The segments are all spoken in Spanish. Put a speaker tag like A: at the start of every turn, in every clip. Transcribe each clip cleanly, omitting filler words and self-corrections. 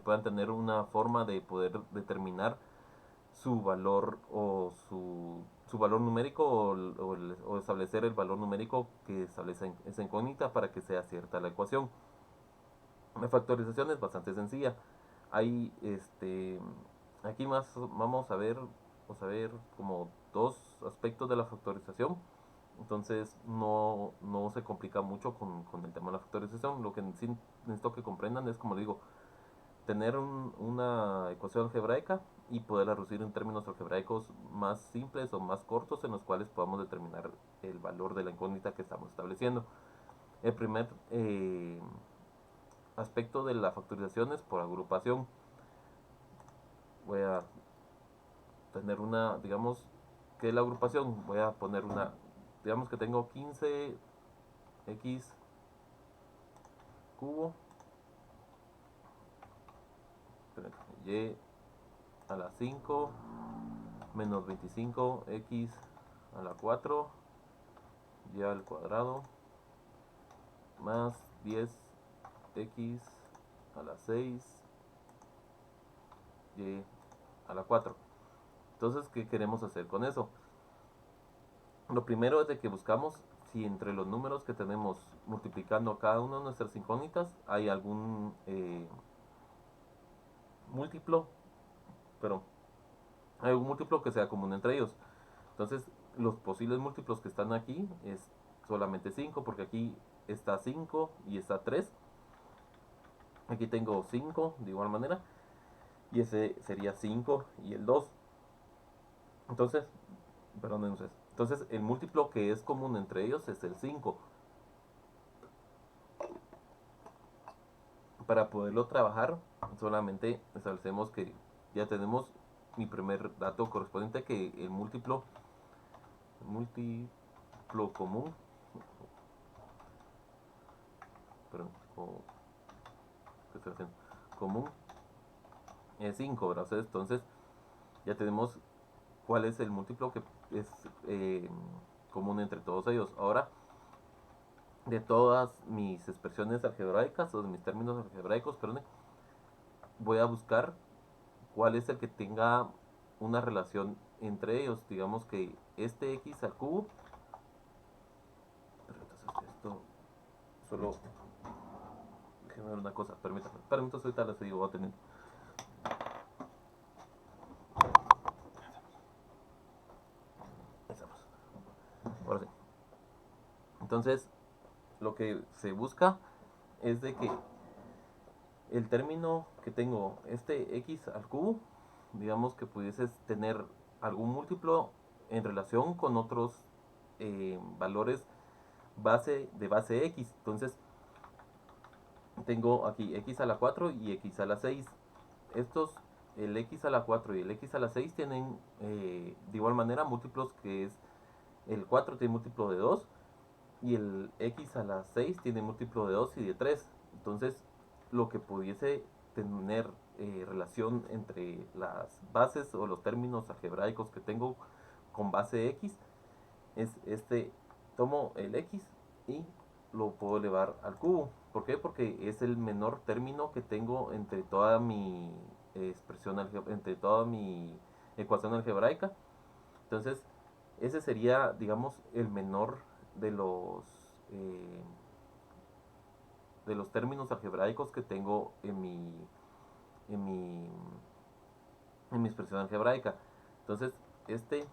A: puedan tener una forma de poder determinar su valor o su valor numérico o establecer el valor numérico que establece esa incógnita para que sea cierta la ecuación. La factorización es bastante sencilla. Hay aquí más vamos a ver como dos aspectos de la factorización. Entonces no se complica mucho con el tema de la factorización. Lo que sí necesito que comprendan es, como digo, tener una ecuación algebraica y poderla reducir en términos algebraicos más simples o más cortos en los cuales podamos determinar el valor de la incógnita que estamos estableciendo. El primer aspecto de la factorización es por agrupación. Voy a tener una, digamos, que la agrupación, voy a poner una, digamos que tengo 15x cubo, y a la 5 menos 25x a la 4 y al cuadrado más 10x a la 6 y a la 4. Entonces, ¿qué queremos hacer con eso? Lo primero es de que buscamos si entre los números que tenemos multiplicando cada una de nuestras incógnitas hay algún múltiplo, pero hay algún múltiplo que sea común entre ellos. Entonces, los posibles múltiplos que están aquí es solamente 5, porque aquí está 5 y está 3. Aquí tengo 5 de igual manera, y ese sería 5 y el 2. Entonces, perdón, entonces el múltiplo que es común entre ellos es el 5. Para poderlo trabajar, solamente establecemos que ya tenemos mi primer dato correspondiente, que el múltiplo común, perdón, ¿qué estoy haciendo? Común es 5, ¿verdad? Entonces ya tenemos cuál es el múltiplo que es común entre todos ellos. Ahora, de todas mis expresiones algebraicas o de mis términos algebraicos, perdón, voy a buscar cuál es el que tenga una relación entre ellos. Digamos que este x al cubo, pero entonces esto solo, déjeme ver una cosa, permítame, entonces ahorita la sigo teniendo. Ahora sí. Entonces, lo que se busca es de que el término que tengo, este x al cubo, digamos que pudieses tener algún múltiplo en relación con otros valores de base x. Entonces, tengo aquí x a la 4 y x a la 6. Estos, el x a la 4 y el x a la 6 tienen de igual manera múltiplos, que es el 4 tiene múltiplo de 2 y el x a la 6 tiene múltiplo de 2 y de 3. Entonces, lo que pudiese tener relación entre las bases o los términos algebraicos que tengo con base x es tomo el x y lo puedo elevar al cubo. ¿Por qué? Porque es el menor término que tengo entre toda mi entre toda mi ecuación algebraica. Entonces, ese sería, digamos, el menor de eh, los términos algebraicos que tengo en mi, en mi expresión algebraica. Entonces, este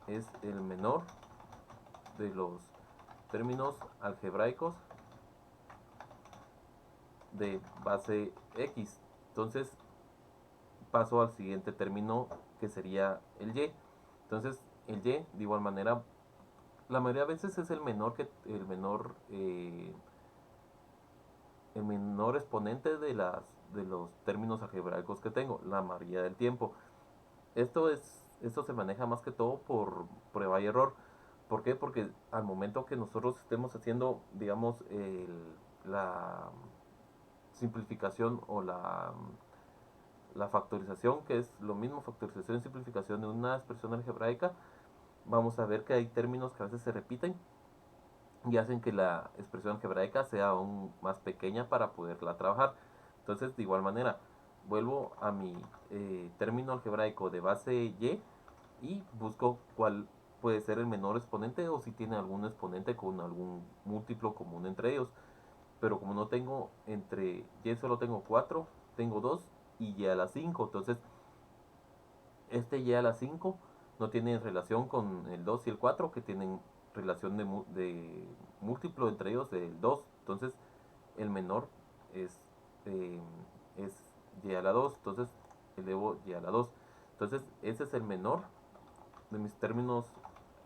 A: es el menor de los términos algebraicos de base x. Entonces, paso al siguiente término, que sería el y. Entonces, el y, de igual manera, la mayoría de veces es el menor exponente de los términos algebraicos que tengo, la mayoría del tiempo. Esto se maneja más que todo por prueba y error. ¿Por qué? Porque al momento que nosotros estemos haciendo, digamos, la simplificación o la factorización, que es lo mismo, factorización y simplificación de una expresión algebraica, vamos a ver que hay términos que a veces se repiten y hacen que la expresión algebraica sea aún más pequeña para poderla trabajar. Entonces, de igual manera, vuelvo a mi término algebraico de base y busco cuál puede ser el menor exponente o si tiene algún exponente con algún múltiplo común entre ellos. Pero como no tengo entre y solo tengo 4, tengo 2 y y a la 5. Entonces, este y a la 5 no tiene relación con el 2 y el 4 que tienen relación de múltiplo entre ellos del 2. Entonces, el menor es, eh, es y a la 2. Entonces, elevo y a la 2. Entonces, ese es el menor de mis términos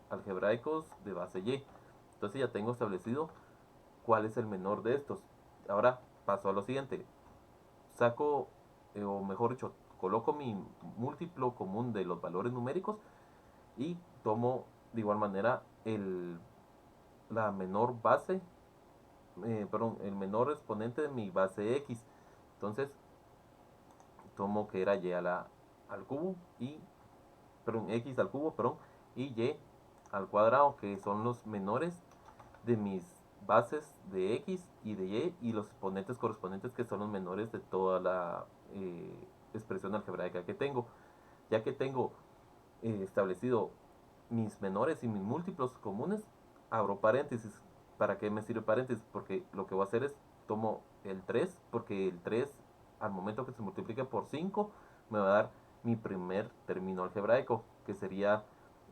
A: algebraicos de base y. Entonces, ya tengo establecido cuál es el menor de estos. Ahora paso a lo siguiente. Saco, o mejor dicho, coloco mi múltiplo común de los valores numéricos y tomo de igual manera la menor base, perdón, el menor exponente de mi base x. Entonces tomo que era al cubo y, perdón, x al cubo, perdón, y y al cuadrado, que son los menores de mis bases de x y de y los exponentes correspondientes, que son los menores de toda la expresión algebraica que tengo. Ya que tengo establecido mis menores y mis múltiplos comunes, abro paréntesis. ¿Para qué me sirve paréntesis? Porque lo que voy a hacer es tomo el 3, porque el 3 al momento que se multiplique por 5 me va a dar mi primer término algebraico, que sería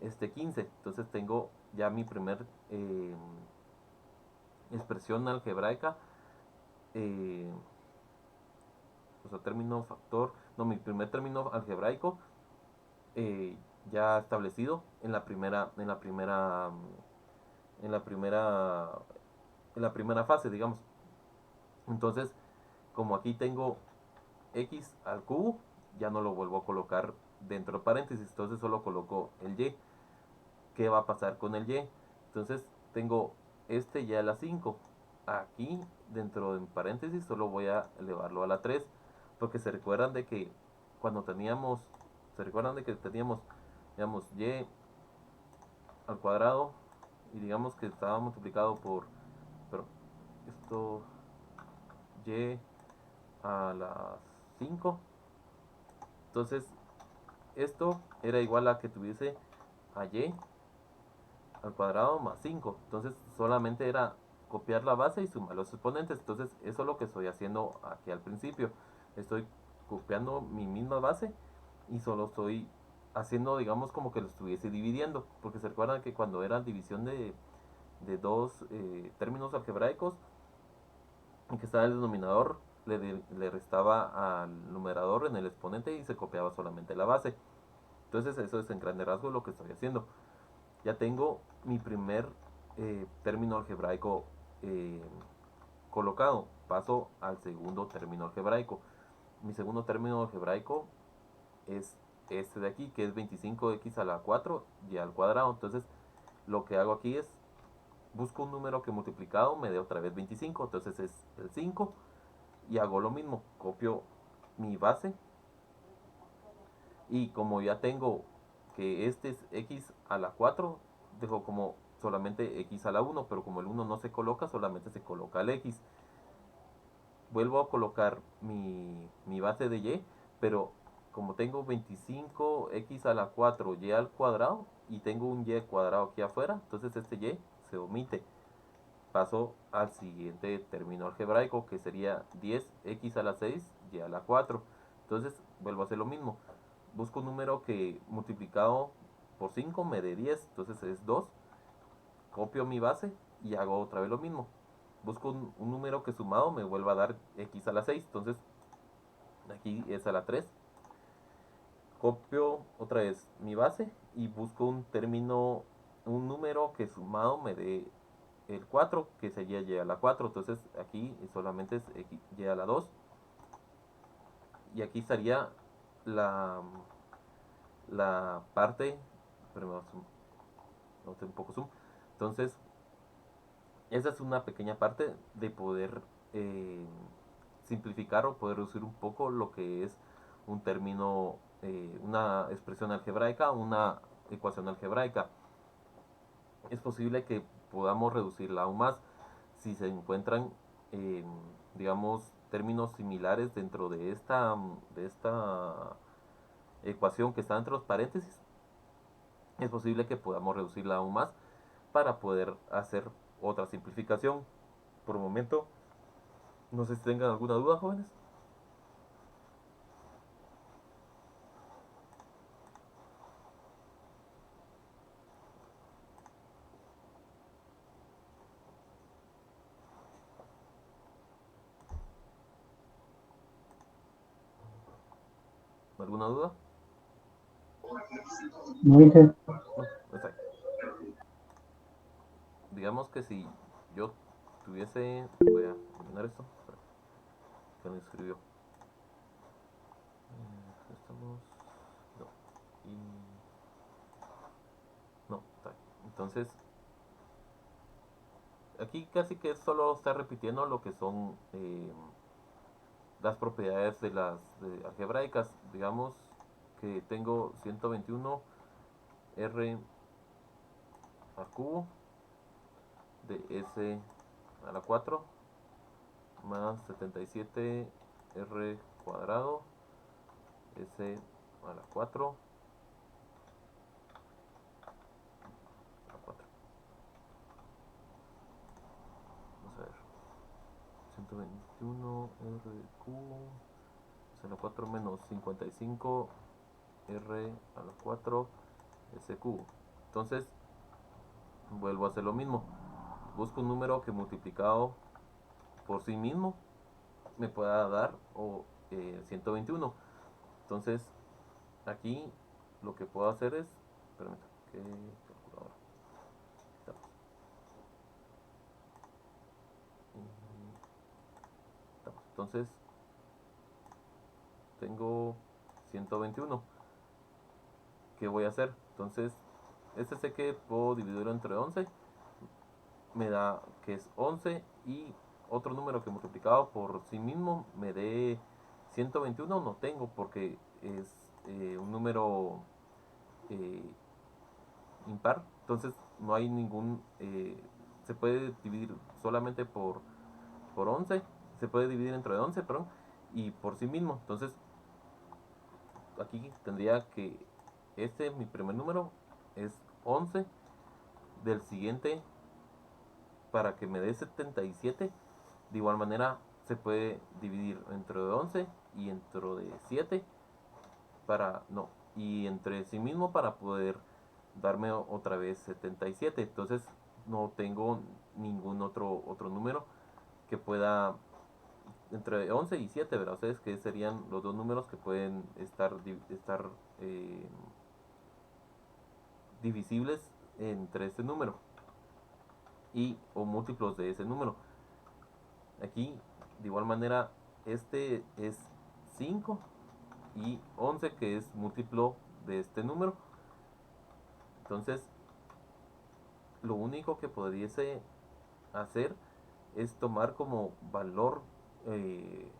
A: este 15. Entonces tengo ya mi primer expresión algebraica, eh, o sea, término factor, no, mi primer término algebraico eh, ya establecido en la primera, en la primera fase, digamos. Entonces, como aquí tengo x al cubo, ya no lo vuelvo a colocar dentro de paréntesis, entonces solo coloco el y. ¿Qué va a pasar con el y? Entonces, tengo este y a la 5. Aquí, dentro de paréntesis, solo voy a elevarlo a la 3, porque cuando teníamos, se recuerdan de que teníamos, digamos, y al cuadrado y digamos que estaba multiplicado por, pero esto y a las 5. Entonces esto era igual a que tuviese a y al cuadrado más 5. Entonces solamente era copiar la base y sumar los exponentes. Entonces eso es lo que estoy haciendo aquí al principio. Estoy copiando mi misma base y solo estoy haciendo, digamos, como que lo estuviese dividiendo. Porque se recuerdan que cuando era división de dos términos algebraicos, en que estaba el denominador, le restaba al numerador en el exponente y se copiaba solamente la base. Entonces eso es en grande rasgo lo que estoy haciendo. Ya tengo mi primer término algebraico eh, colocado. Paso al segundo término algebraico. Mi segundo término algebraico es este de aquí, que es 25x a la 4 y al cuadrado. Entonces lo que hago aquí es busco un número que multiplicado me dé otra vez 25, entonces es el 5 y hago lo mismo, copio mi base y como ya tengo que este es x a la 4, dejo como solamente x a la 1, pero como el 1 no se coloca, solamente se coloca el x. Vuelvo a colocar mi base de y, pero como tengo 25x a la 4 y al cuadrado y tengo un y cuadrado aquí afuera, entonces este y se omite. Paso al siguiente término algebraico, que sería 10x a la 6 y a la 4. Entonces vuelvo a hacer lo mismo. Busco un número que multiplicado por 5 me dé 10, entonces es 2. Copio mi base y hago otra vez lo mismo. Busco un número que sumado me vuelva a dar x a la 6, entonces aquí es a la 3. Copio otra vez mi base y busco un número que sumado me dé el 4, que sería y a la 4. Entonces aquí solamente es y a la 2. Y aquí estaría la, la parte, pero un poco zoom. Entonces, esa es una pequeña parte de poder simplificar o poder reducir un poco lo que es un término, una expresión algebraica, una ecuación algebraica. Es posible que podamos reducirla aún más si se encuentran, digamos, términos similares dentro de esta ecuación que está entre los paréntesis, es posible que podamos reducirla aún más para poder hacer otra simplificación. Por el momento, no sé si tengan alguna duda, jóvenes. ¿Alguna duda?
B: No hice.
A: No, exacto. Digamos que si yo tuviese, voy a eliminar esto, que me escribió. Estamos, no, y no, está. Entonces, aquí casi que solo está repitiendo lo que son las propiedades de las algebraicas. Digamos que tengo 121 r al cubo de s a la 4 más 77 r cuadrado s a la 4 a la 4. Vamos a ver. 121 r cubo s a la 4 menos 55 r a la 4 s cubo. Entonces vuelvo a hacer lo mismo. Busco un número que multiplicado por sí mismo me pueda dar 121. Entonces aquí lo que puedo hacer es, permítame, que calculadora. Estamos. Entonces tengo 121. ¿Qué voy a hacer? Entonces este sé que puedo dividirlo entre 11. Me da que es 11 y otro número que multiplicado por sí mismo me dé 121 no tengo porque es un número eh, impar. Entonces no hay ningún... se puede dividir solamente por 11. Se puede dividir entre 11, perdón, y por sí mismo. Entonces aquí tendría que mi primer número es 11 del siguiente para que me dé 77. De igual manera se puede dividir entre 11 y entre de 7 para no y entre sí mismo para poder darme otra vez 77. Entonces no tengo ningún otro número que pueda entre 11 y 7, ¿verdad? Ustedes que serían los dos números que pueden estar eh, divisibles entre este número y o múltiplos de ese número. Aquí de igual manera este es 5 y 11 que es múltiplo de este número. Entonces lo único que pudiese hacer es tomar como valor eh,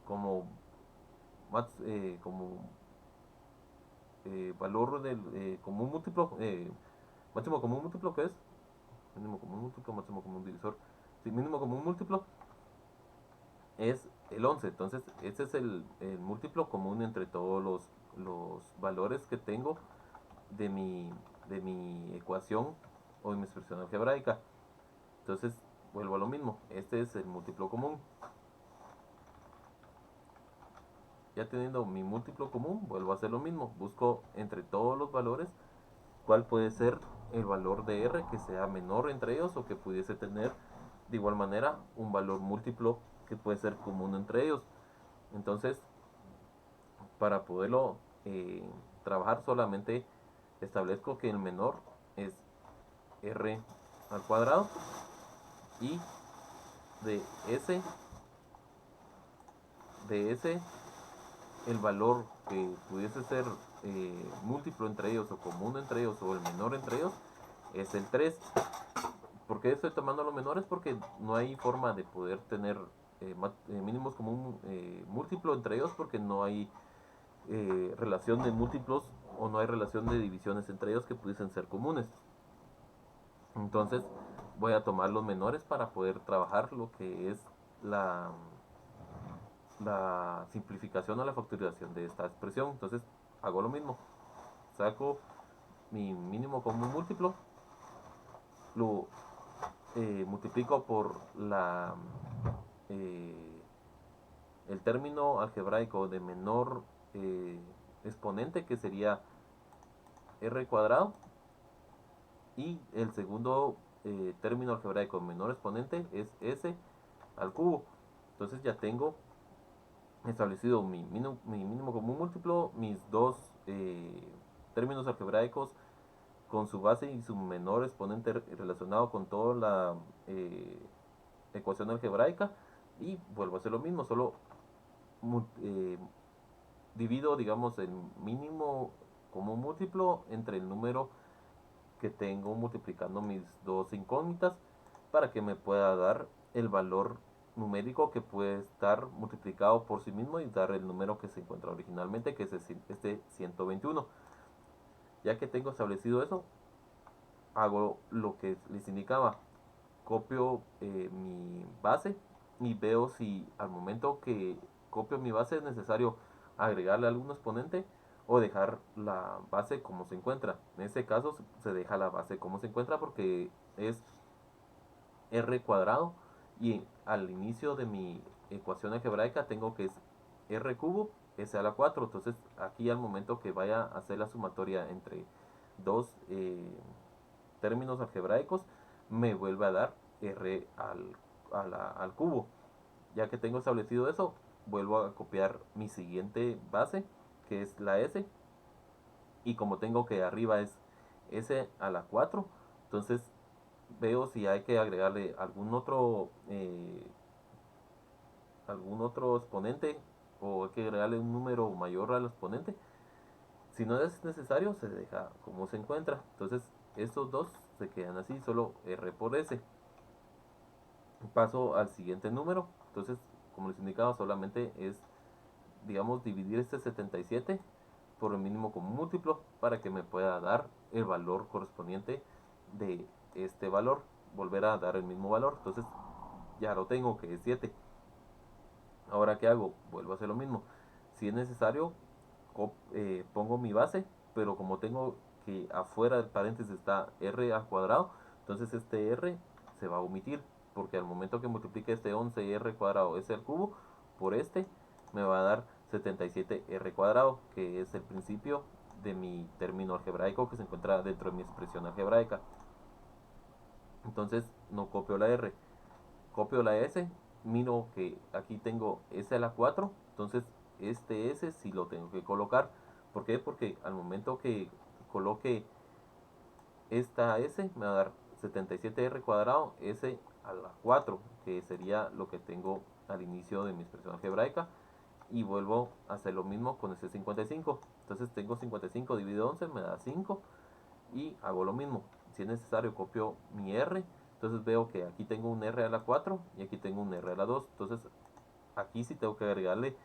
A: como como valor del común múltiplo, máximo común múltiplo, que es mínimo común múltiplo, máximo común divisor. Sí, mínimo común múltiplo es el 11. Entonces este es el múltiplo común entre todos los valores que tengo de mi ecuación o de mi expresión algebraica. Entonces vuelvo a lo mismo, este es el múltiplo común. Ya teniendo mi múltiplo común, vuelvo a hacer lo mismo, busco entre todos los valores cuál puede ser el valor de R que sea menor entre ellos o que pudiese tener de igual manera un valor múltiplo que puede ser común entre ellos. Entonces, para poderlo trabajar solamente establezco que el menor es R al cuadrado y de ese de ese el valor que pudiese ser múltiplo entre ellos o común entre ellos o el menor entre ellos es el 3. ¿Por qué estoy tomando los menores? Porque no hay forma de poder tener mínimos común múltiplo entre ellos porque no hay relación de múltiplos o no hay relación de divisiones entre ellos que pudiesen ser comunes. Entonces voy a tomar los menores para poder trabajar lo que es la la simplificación o la factorización de esta expresión. Entonces hago lo mismo, saco mi mínimo común múltiplo, lo multiplico por eh, el término algebraico de menor exponente, que sería r cuadrado, y el segundo término algebraico de menor exponente es s al cubo. Entonces ya tengo establecido mi mínimo común múltiplo, mis dos términos algebraicos con su base y su menor exponente relacionado con toda la ecuación algebraica, y vuelvo a hacer lo mismo, solo eh, divido, digamos, el mínimo común múltiplo entre el número que tengo multiplicando mis dos incógnitas, para que me pueda dar el valor numérico que puede estar multiplicado por sí mismo y dar el número que se encuentra originalmente, que es este 121. Ya que tengo establecido eso, hago lo que les indicaba, copio mi base y veo si al momento que copio mi base es necesario agregarle algún exponente o dejar la base como se encuentra. En este caso se deja la base como se encuentra porque es r cuadrado, y al inicio de mi ecuación algebraica tengo que es r cubo s a la 4. Entonces aquí al momento que vaya a hacer la sumatoria entre dos términos algebraicos, me vuelve a dar r al cubo. Ya que tengo establecido eso, vuelvo a copiar mi siguiente base, que es la s, y como tengo que arriba es s a la 4, entonces veo si hay que agregarle algún otro exponente, o hay que agregarle un número mayor al exponente. Si no es necesario, se deja como se encuentra. Entonces estos dos se quedan así, solo r por s. Paso al siguiente número. Entonces, como les indicaba, solamente es, digamos, dividir este 77 por el mínimo común múltiplo para que me pueda dar el valor correspondiente de este valor, volver a dar el mismo valor. Entonces ya lo tengo, que es 7. Ahora, ¿qué hago? Vuelvo a hacer lo mismo. Si es necesario, pongo mi base, pero como tengo que afuera del paréntesis está r al cuadrado, entonces este r se va a omitir, porque al momento que multiplique este 11r cuadrado s al cubo por este, me va a dar 77r cuadrado, que es el principio de mi término algebraico que se encuentra dentro de mi expresión algebraica. Entonces no copio la r, copio la s, miro que aquí tengo s a la 4, entonces este s sí lo tengo que colocar. ¿Por qué? Porque al momento que coloque esta s me va a dar 77r cuadrado s a la 4, que sería lo que tengo al inicio de mi expresión algebraica, y vuelvo a hacer lo mismo con ese 55. Entonces tengo 55 dividido 11, me da 5, y hago lo mismo. Si es necesario, copio mi r. Entonces veo que aquí tengo un r a la 4 y aquí tengo un r a la 2. Entonces aquí sí tengo que agregarle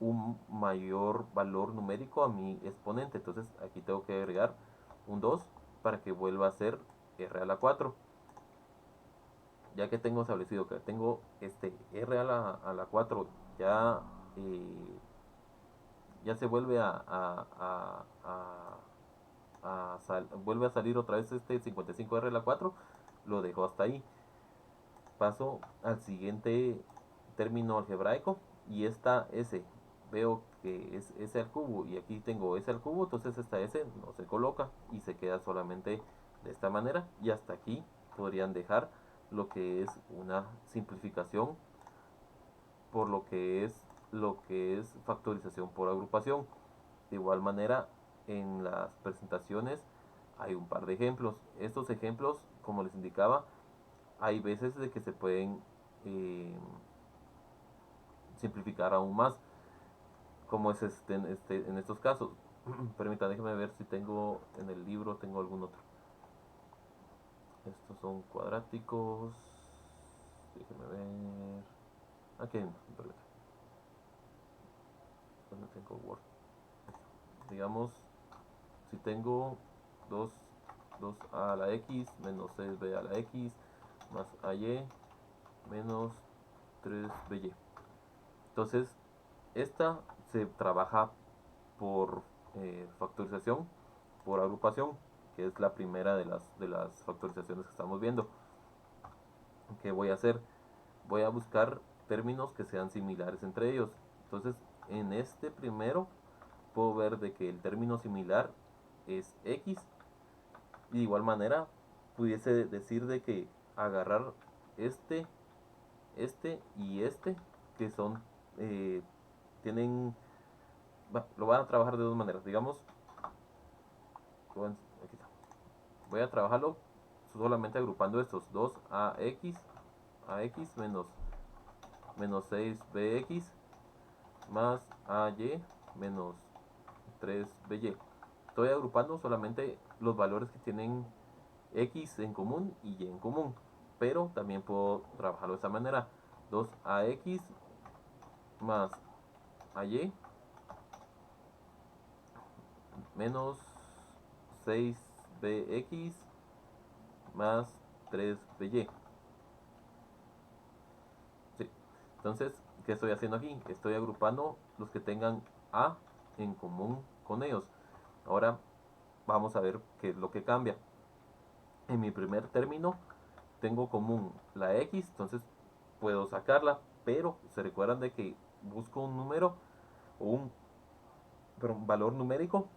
A: un mayor valor numérico a mi exponente. Entonces aquí tengo que agregar un 2 para que vuelva a ser r a la 4. Ya que tengo establecido que tengo este r a la 4, ya, ya se vuelve vuelve a salir otra vez este 55r a la 4, lo dejo hasta ahí. Paso al siguiente término algebraico, y esta s veo que es s al cubo y aquí tengo s al cubo, entonces esta s no se coloca y se queda solamente de esta manera, y hasta aquí podrían dejar lo que es una simplificación por lo que es factorización por agrupación. De igual manera, en las presentaciones hay un par de ejemplos. Estos ejemplos, como les indicaba, hay veces de que se pueden eh, simplificar aún más, como es en estos casos. Permítanme, déjenme ver si tengo en el libro, tengo algún otro. Estos son cuadráticos. Déjenme ver. Aquí hay uno, ¿dónde tengo Word? Digamos, si tengo 2 a la x menos 6b a la x más ay menos 3by. Entonces Esta se trabaja por factorización, por agrupación, que es la primera de las factorizaciones que estamos viendo. ¿Qué voy a hacer? Voy a buscar términos que sean similares entre ellos. Entonces, en este primero puedo ver de que el término similar es x, y de igual manera pudiese decir de que agarrar este, y este, que son, tienen, lo van a trabajar de dos maneras. Digamos, aquí está. Voy a trabajarlo solamente agrupando estos: 2ax menos 6bx más ay menos 3by. Estoy agrupando solamente los valores que tienen x en común y y en común, pero también puedo trabajarlo de esta manera: 2ax más ay menos 6bx más 3by. Sí. Entonces, ¿qué estoy haciendo aquí? Estoy agrupando los que tengan a en común con ellos. Ahora vamos a ver qué es lo que cambia. En mi primer término tengo común la x, entonces puedo sacarla, pero se recuerdan de que busco un número o un valor numérico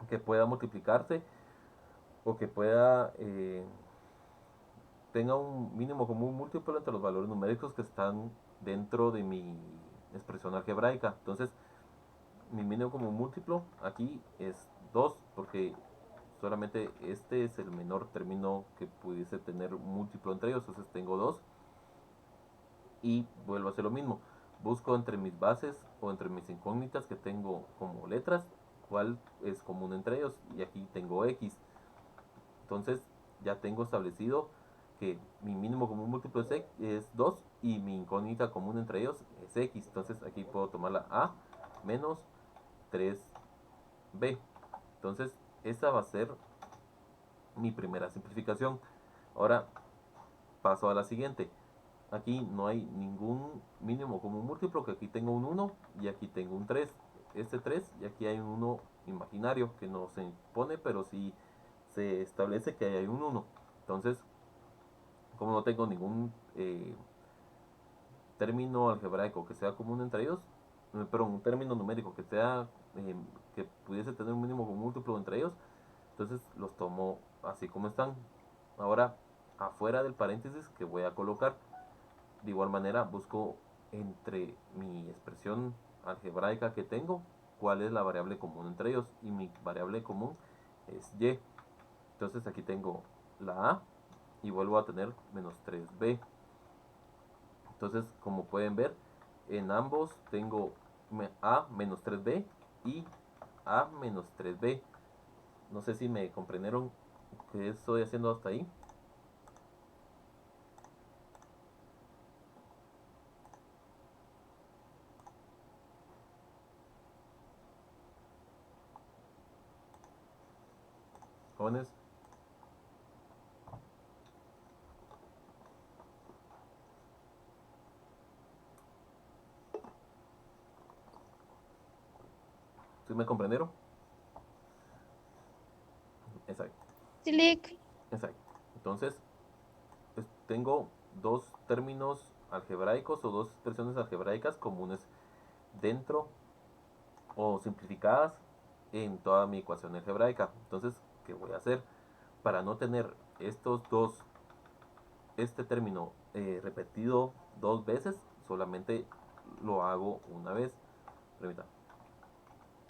A: que pueda multiplicarse o que pueda tenga un mínimo común múltiplo entre los valores numéricos que están dentro de mi expresión algebraica. Entonces, mi mínimo común múltiplo aquí es 2, porque solamente este es el menor término que pudiese tener múltiplo entre ellos. Entonces tengo 2 y vuelvo a hacer lo mismo. Busco entre mis bases o entre mis incógnitas que tengo como letras cuál es común entre ellos, y aquí tengo x. Entonces ya tengo establecido que mi mínimo común múltiplo es 2 y mi incógnita común entre ellos es x. Entonces aquí puedo tomar la a menos 3b. Entonces esta va a ser mi primera simplificación. Ahora paso a la siguiente. Aquí no hay ningún mínimo común múltiplo, que aquí tengo un 1 y aquí tengo un 3. Este 3 y aquí hay un 1 imaginario que no se impone, pero sí se establece que hay un 1. Entonces, como no tengo ningún término algebraico que sea común entre ellos, pero un término numérico que sea que pudiese tener un mínimo común múltiplo entre ellos, entonces los tomo así como están. Ahora, afuera del paréntesis que voy a colocar, de igual manera busco entre mi expresión algebraica que tengo cuál es la variable común entre ellos, y mi variable común es y. Entonces aquí tengo la a y vuelvo a tener menos 3b. Entonces, como pueden ver, en ambos tengo a menos 3b y a menos 3b. No sé si me comprendieron qué estoy haciendo hasta ahí. Jóvenes, ¿sí me comprendieron? Exacto,
B: Silic.
A: exacto. Entonces, tengo dos términos algebraicos o dos expresiones algebraicas comunes dentro o simplificadas en toda mi ecuación algebraica. Entonces, ¿qué voy a hacer? Para no tener estos dos, este término repetido dos veces, solamente lo hago una vez. Permítame.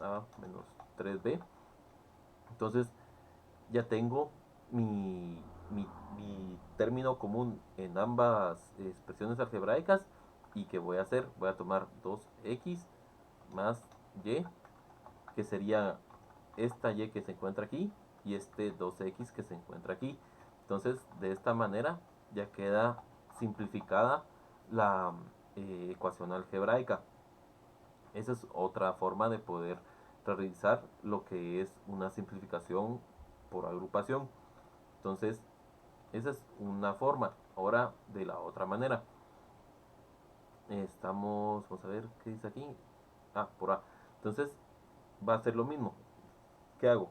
A: A menos 3b. Entonces, ya tengo mi término común en ambas expresiones algebraicas. ¿Y qué voy a hacer? Voy a tomar 2x más y, que sería esta y que se encuentra aquí y este 2x que se encuentra aquí. Entonces, de esta manera ya queda simplificada la ecuación algebraica. Esa es otra forma de poder realizar lo que es una simplificación por agrupación. Entonces, esa es una forma. Ahora, de la otra manera, Vamos a ver qué dice aquí. Por A. Entonces va a ser lo mismo. ¿Qué hago?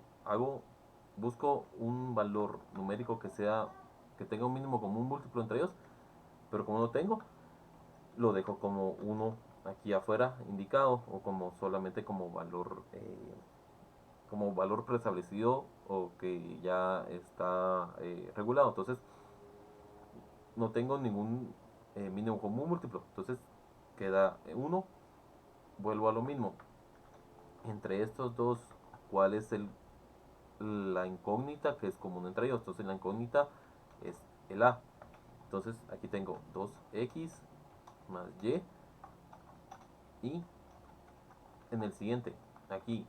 A: Busco un valor numérico que tenga un mínimo común múltiplo entre ellos, pero como no tengo, lo dejo como uno aquí afuera indicado, o como solamente como valor preestablecido o que ya está regulado. Entonces no tengo ningún mínimo común múltiplo. Entonces queda uno. Vuelvo a lo mismo. Entre estos dos, ¿cuál es la incógnita que es común entre ellos? Entonces la incógnita es el A. Entonces aquí tengo 2x más y. Y en el siguiente, aquí,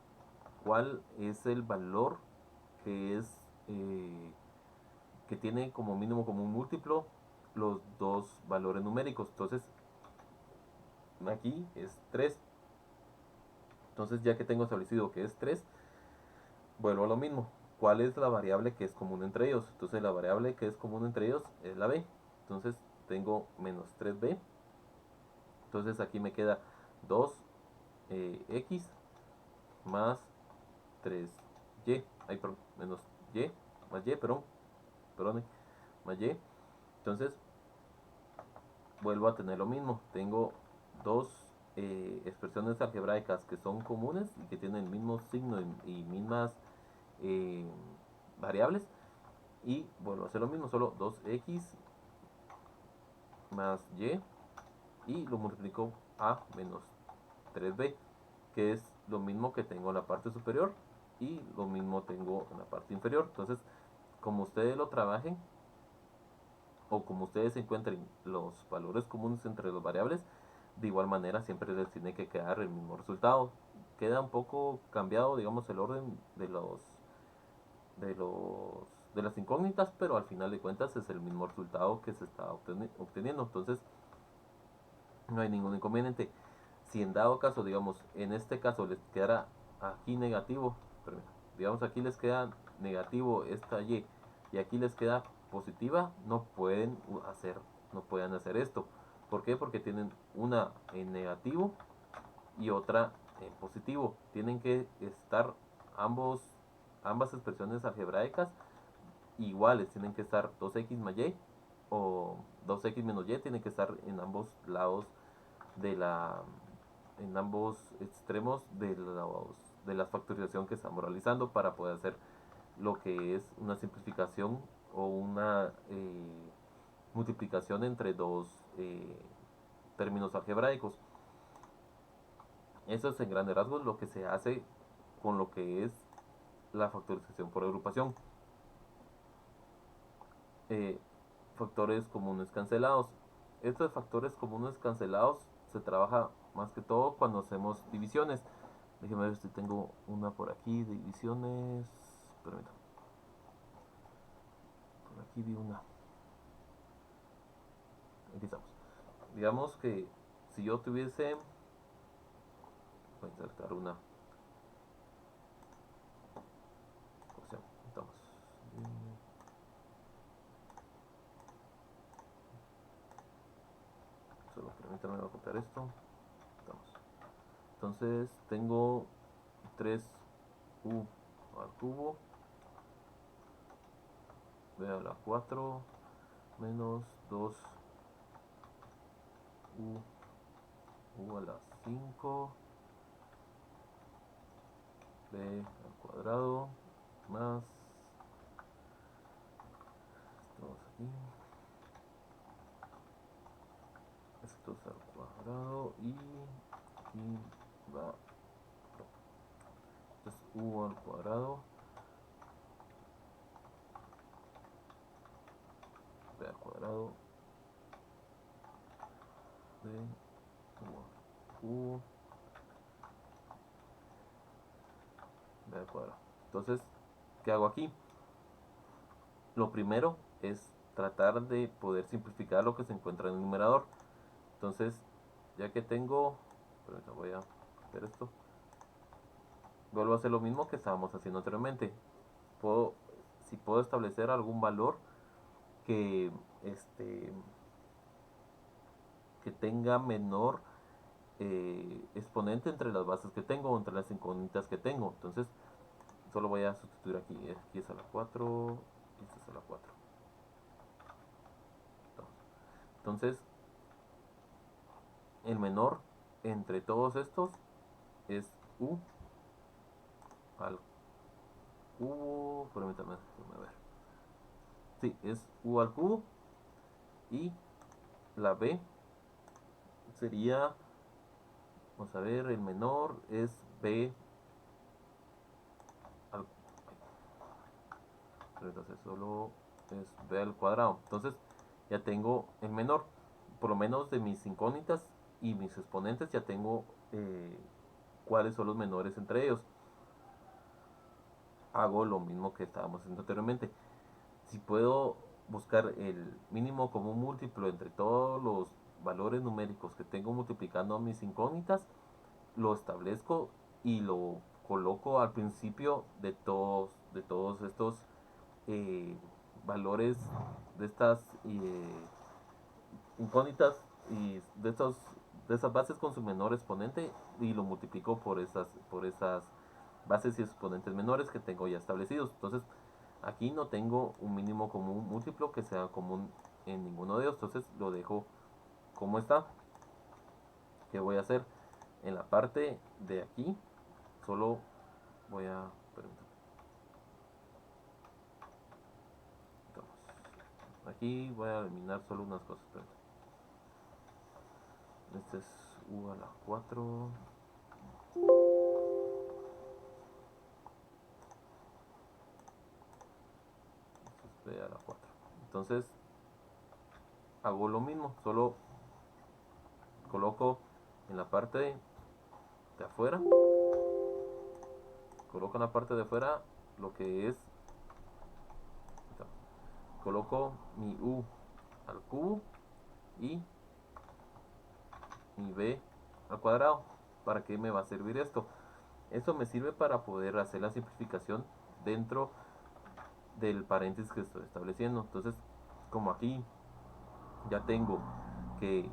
A: ¿cuál es el valor que es que tiene como mínimo común múltiplo los dos valores numéricos? Entonces aquí es 3. Entonces ya que tengo establecido que es 3, vuelvo a lo mismo. ¿Cuál es la variable que es común entre ellos? Entonces la variable que es común entre ellos es la b. Entonces tengo menos 3b. Entonces aquí me queda 2x más 3y. Ay, perdón, menos y, más y, perdón, más y. Entonces vuelvo a tener lo mismo. Tengo dos expresiones algebraicas que son comunes y que tienen el mismo signo y mismas eh, variables. Y vuelvo a hacer lo mismo, solo 2x más y lo multiplico a menos 3b, que es lo mismo que tengo en la parte superior y lo mismo tengo en la parte inferior. Entonces, como ustedes lo trabajen o como ustedes encuentren los valores comunes entre las variables, de igual manera siempre les tiene que quedar el mismo resultado. Queda un poco cambiado, digamos, el orden de los de las incógnitas, pero al final de cuentas es el mismo resultado que se está obteniendo. Entonces, no hay ningún inconveniente. Si en dado caso, digamos, en este caso les quedara aquí negativo, digamos aquí les queda negativo esta y aquí les queda positiva, no pueden hacer esto. ¿Por qué? Porque tienen una en negativo y otra en positivo. Tienen que estar ambas expresiones algebraicas iguales, tienen que estar 2x más y o 2x menos y, tienen que estar en ambos lados de la en ambos extremos de la factorización que estamos realizando para poder hacer lo que es una simplificación o una multiplicación entre dos términos algebraicos. Eso es en grandes rasgos lo que se hace con lo que es la factorización por agrupación. eh, Factores comunes cancelados. Estos factores comunes cancelados se trabaja más que todo cuando hacemos divisiones. Déjenme ver si tengo una por aquí de divisiones. Permítame. Por aquí vi una. Aquí estamos. Digamos que si yo tuviese... Voy a insertar una opción. Estamos. Solo permítanme, voy a copiar esto. Estamos. Entonces tengo 3u al cubo b a la 4 menos 2u a la 5 b al cuadrado más, estamos aquí, esto es al cuadrado y aquí va, esto es u al cuadrado b al cuadrado de u b al cuadrado. Entonces, ¿qué hago aquí? Lo primero es tratar de poder simplificar lo que se encuentra en el numerador. Entonces, ya que tengo, voy a hacer esto, vuelvo a hacer lo mismo que estábamos haciendo anteriormente. Si puedo establecer algún valor que este que tenga menor exponente entre las bases que tengo o entre las incógnitas que tengo. Entonces solo voy a sustituir aquí. Aquí es a la 4 y esta es a la 4. Entonces el menor entre todos estos es u al cubo. Permítame a ver. Sí, es u al cubo. Y la b sería, vamos a ver, el menor es b al, entonces solo es b al cuadrado. Entonces ya tengo el menor, por lo menos de mis incógnitas y mis exponentes ya tengo cuáles son los menores entre ellos. Hago lo mismo que estábamos haciendo anteriormente. Si puedo buscar el mínimo común múltiplo entre todos los valores numéricos que tengo multiplicando mis incógnitas, lo establezco y lo coloco al principio de todos estos eh, valores, de estas incógnitas y de esas bases con su menor exponente, y lo multiplico por esas bases y exponentes menores que tengo ya establecidos. Entonces aquí no tengo un mínimo común múltiplo que sea común en ninguno de ellos, entonces lo dejo como está. ¿Qué voy a hacer? En la parte de aquí solo voy a aquí voy a eliminar solo unas cosas. Este es u a la 4. Este es b a la 4. Entonces hago lo mismo, solo coloco en la parte de afuera, coloco en la parte de afuera lo que es, coloco mi u al cubo y mi b al cuadrado. ¿Para qué me va a servir esto? Eso me sirve para poder hacer la simplificación dentro del paréntesis que estoy estableciendo. Entonces, como aquí ya tengo que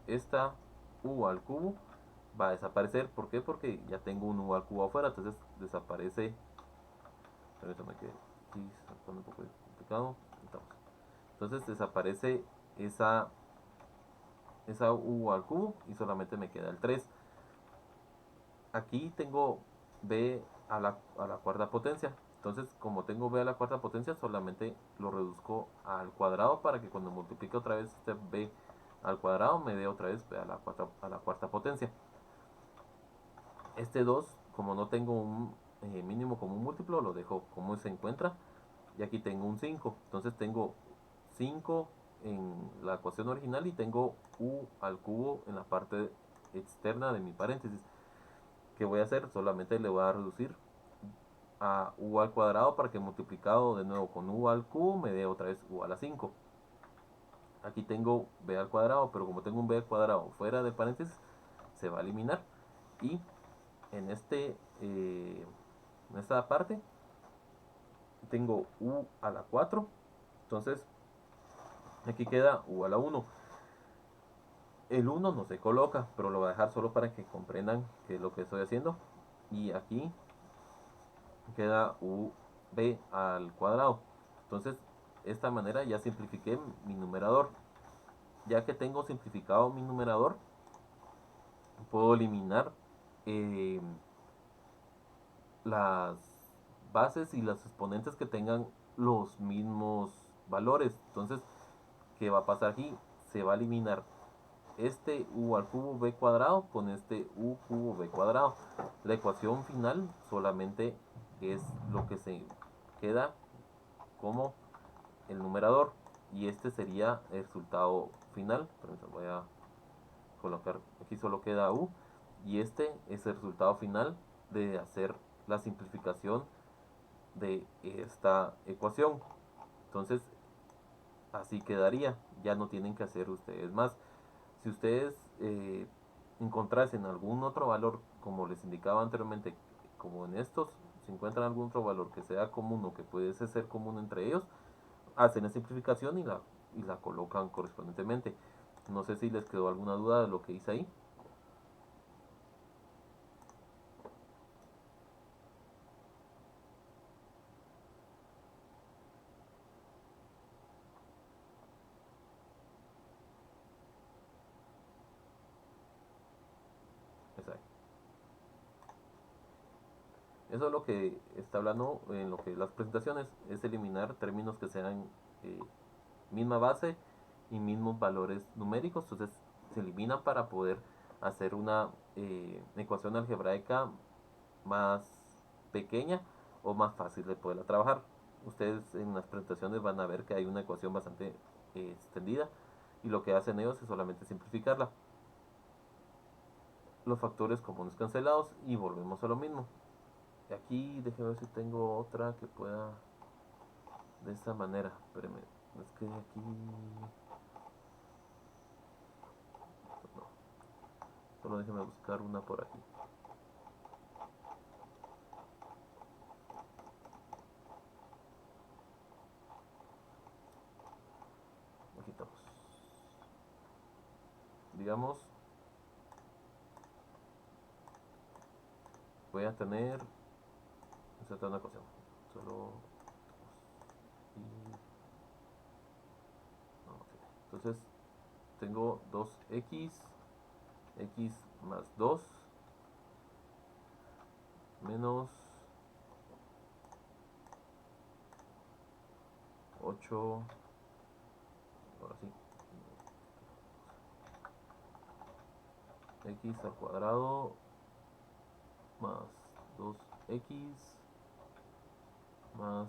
A: esta u al cubo va a desaparecer. ¿Por qué? Porque ya tengo un u al cubo afuera, entonces desaparece. Permítame que aquí se pone un poco complicado. Entonces desaparece esa u al cubo y solamente me queda el 3. Aquí tengo b a la cuarta potencia. Entonces, como tengo b a la cuarta potencia, solamente lo reduzco al cuadrado para que cuando multiplique otra vez este b al cuadrado me dé otra vez b a la cuarta potencia. Este 2, como no tengo un mínimo común múltiplo, lo dejo como se encuentra. Y aquí tengo un 5. Entonces tengo 5 en la ecuación original y tengo u al cubo en la parte externa de mi paréntesis. ¿Qué voy a hacer? Solamente le voy a reducir a u al cuadrado para que multiplicado de nuevo con u al cubo me dé otra vez u a la 5. Aquí tengo b al cuadrado, pero como tengo un b al cuadrado fuera del paréntesis, se va a eliminar. Y en en esta parte tengo u a la 4. Entonces aquí queda u a la 1. El 1 no se coloca, pero lo voy a dejar solo para que comprendan qué es lo que estoy haciendo. Y aquí queda b al cuadrado. Entonces, de esta manera ya simplifiqué mi numerador. Ya que tengo simplificado mi numerador, puedo eliminar eh, las bases y las exponentes que tengan los mismos valores. Entonces, ¿qué va a pasar aquí? Se va a eliminar este u al cubo b cuadrado con este u cubo b cuadrado. La ecuación final solamente es lo que se queda como el numerador, y este sería el resultado final. Voy a colocar aquí, solo queda u, y este es el resultado final de hacer la simplificación de esta ecuación. Entonces así quedaría, ya no tienen que hacer ustedes más. Si ustedes encontrasen algún otro valor, como les indicaba anteriormente, como en estos, si encuentran algún otro valor que sea común o que pudiese ser común entre ellos, hacen la simplificación y y la colocan correspondientemente. No sé si les quedó alguna duda de lo que hice ahí. Exacto. Eso es lo que está hablando en lo que las presentaciones, es eliminar términos que sean eh, misma base y mismos valores numéricos. Entonces se eliminan para poder hacer una ecuación algebraica más pequeña o más fácil de poderla trabajar. Ustedes en las presentaciones van a ver que hay una ecuación bastante extendida y lo que hacen ellos es solamente simplificarla. Los factores comunes cancelados y volvemos a lo mismo. Aquí déjenme ver si tengo otra que pueda de esta manera. Espérenme, es que aquí no, solo déjenme buscar una por aquí. Aquí estamos. Digamos, voy a tener esta una ecuación. Solo y no, okay. Entonces tengo 2x x más 2 menos 8, ahora sí, x al cuadrado más 2x más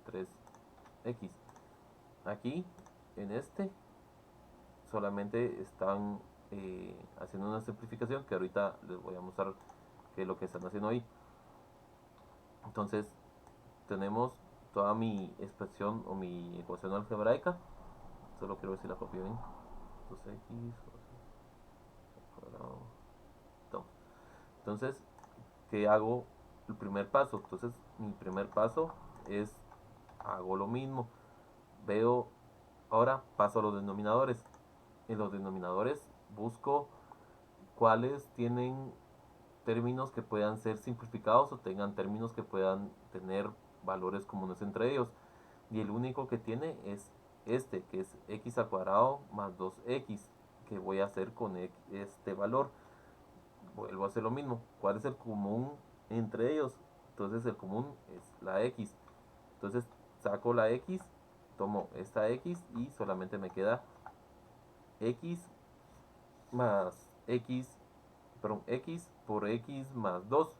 A: 3x. Aquí en este solamente están haciendo una simplificación que ahorita les voy a mostrar qué es lo que están haciendo ahí. Entonces tenemos toda mi expresión o mi ecuación algebraica. Solo quiero ver si la copio bien. 2x cuadrado. Entonces, ¿qué hago? El primer paso. Entonces, mi primer paso es hago lo mismo. Veo, ahora paso a los denominadores. En los denominadores busco cuáles tienen términos que puedan ser simplificados o tengan términos que puedan tener valores comunes entre ellos. Y el único que tiene es este, que es x al cuadrado más 2x, que voy a hacer con este valor. Vuelvo a hacer lo mismo. ¿Cuál es el común entre ellos? Entonces el común es la x. Entonces saco la x, tomo esta x y solamente me queda x más x, perdón, x por x más 2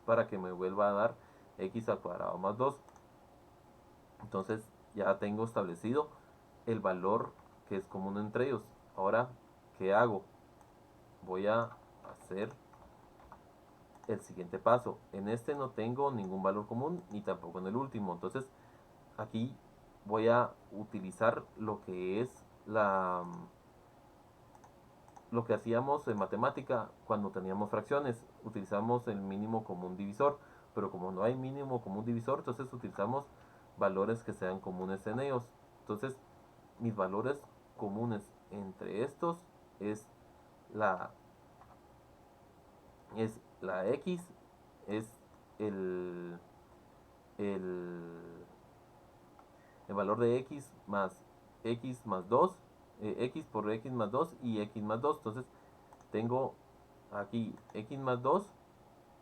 A: para que me vuelva a dar x al cuadrado más 2. Entonces ya tengo establecido el valor que es común entre ellos. Ahora, ¿qué hago? Voy a hacer el siguiente paso. En este no tengo ningún valor común ni tampoco en el último. Entonces aquí voy a utilizar lo que es lo que hacíamos en matemática cuando teníamos fracciones. Utilizamos el mínimo común divisor. Pero como no hay mínimo común divisor, entonces utilizamos valores que sean comunes en ellos. Entonces mis valores comunes entre estos es la la x, es el, el, el valor de x más 2, x por x más 2 y x más 2. Entonces tengo aquí x más 2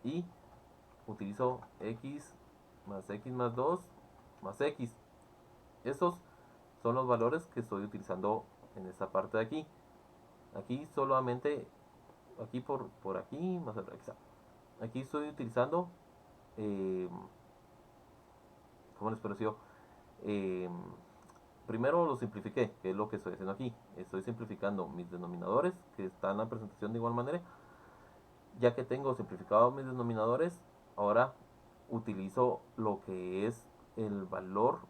A: y utilizo x más 2 más x. Esos son los valores que estoy utilizando en esta parte de aquí. Aquí solamente, aquí por aquí, más atrás. Aquí estoy utilizando, eh, ¿cómo les pareció? Eh, Primero lo simplifiqué, que es lo que estoy haciendo aquí. Estoy simplificando mis denominadores, que están en la presentación de igual manera. Ya que tengo simplificados mis denominadores, ahora utilizo lo que es el valor,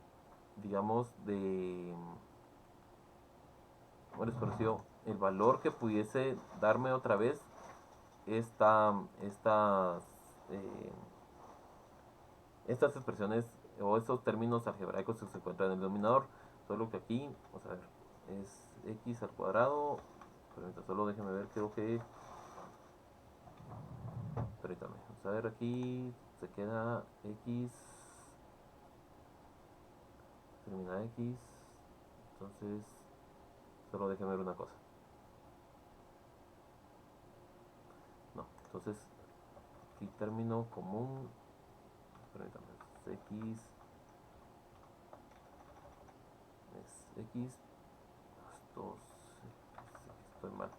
A: digamos, de... ¿Cómo les pareció? El valor que pudiese darme otra vez estas, eh, estas expresiones o estos términos algebraicos que se encuentran en el denominador. Solo que aquí, vamos a ver, es x al cuadrado. Permítame, solo déjeme ver, creo que... Permítame, vamos a ver, aquí se queda x, termina x, entonces solo déjeme ver una cosa. No, entonces aquí término común, permítame, es x, 2, estoy mal.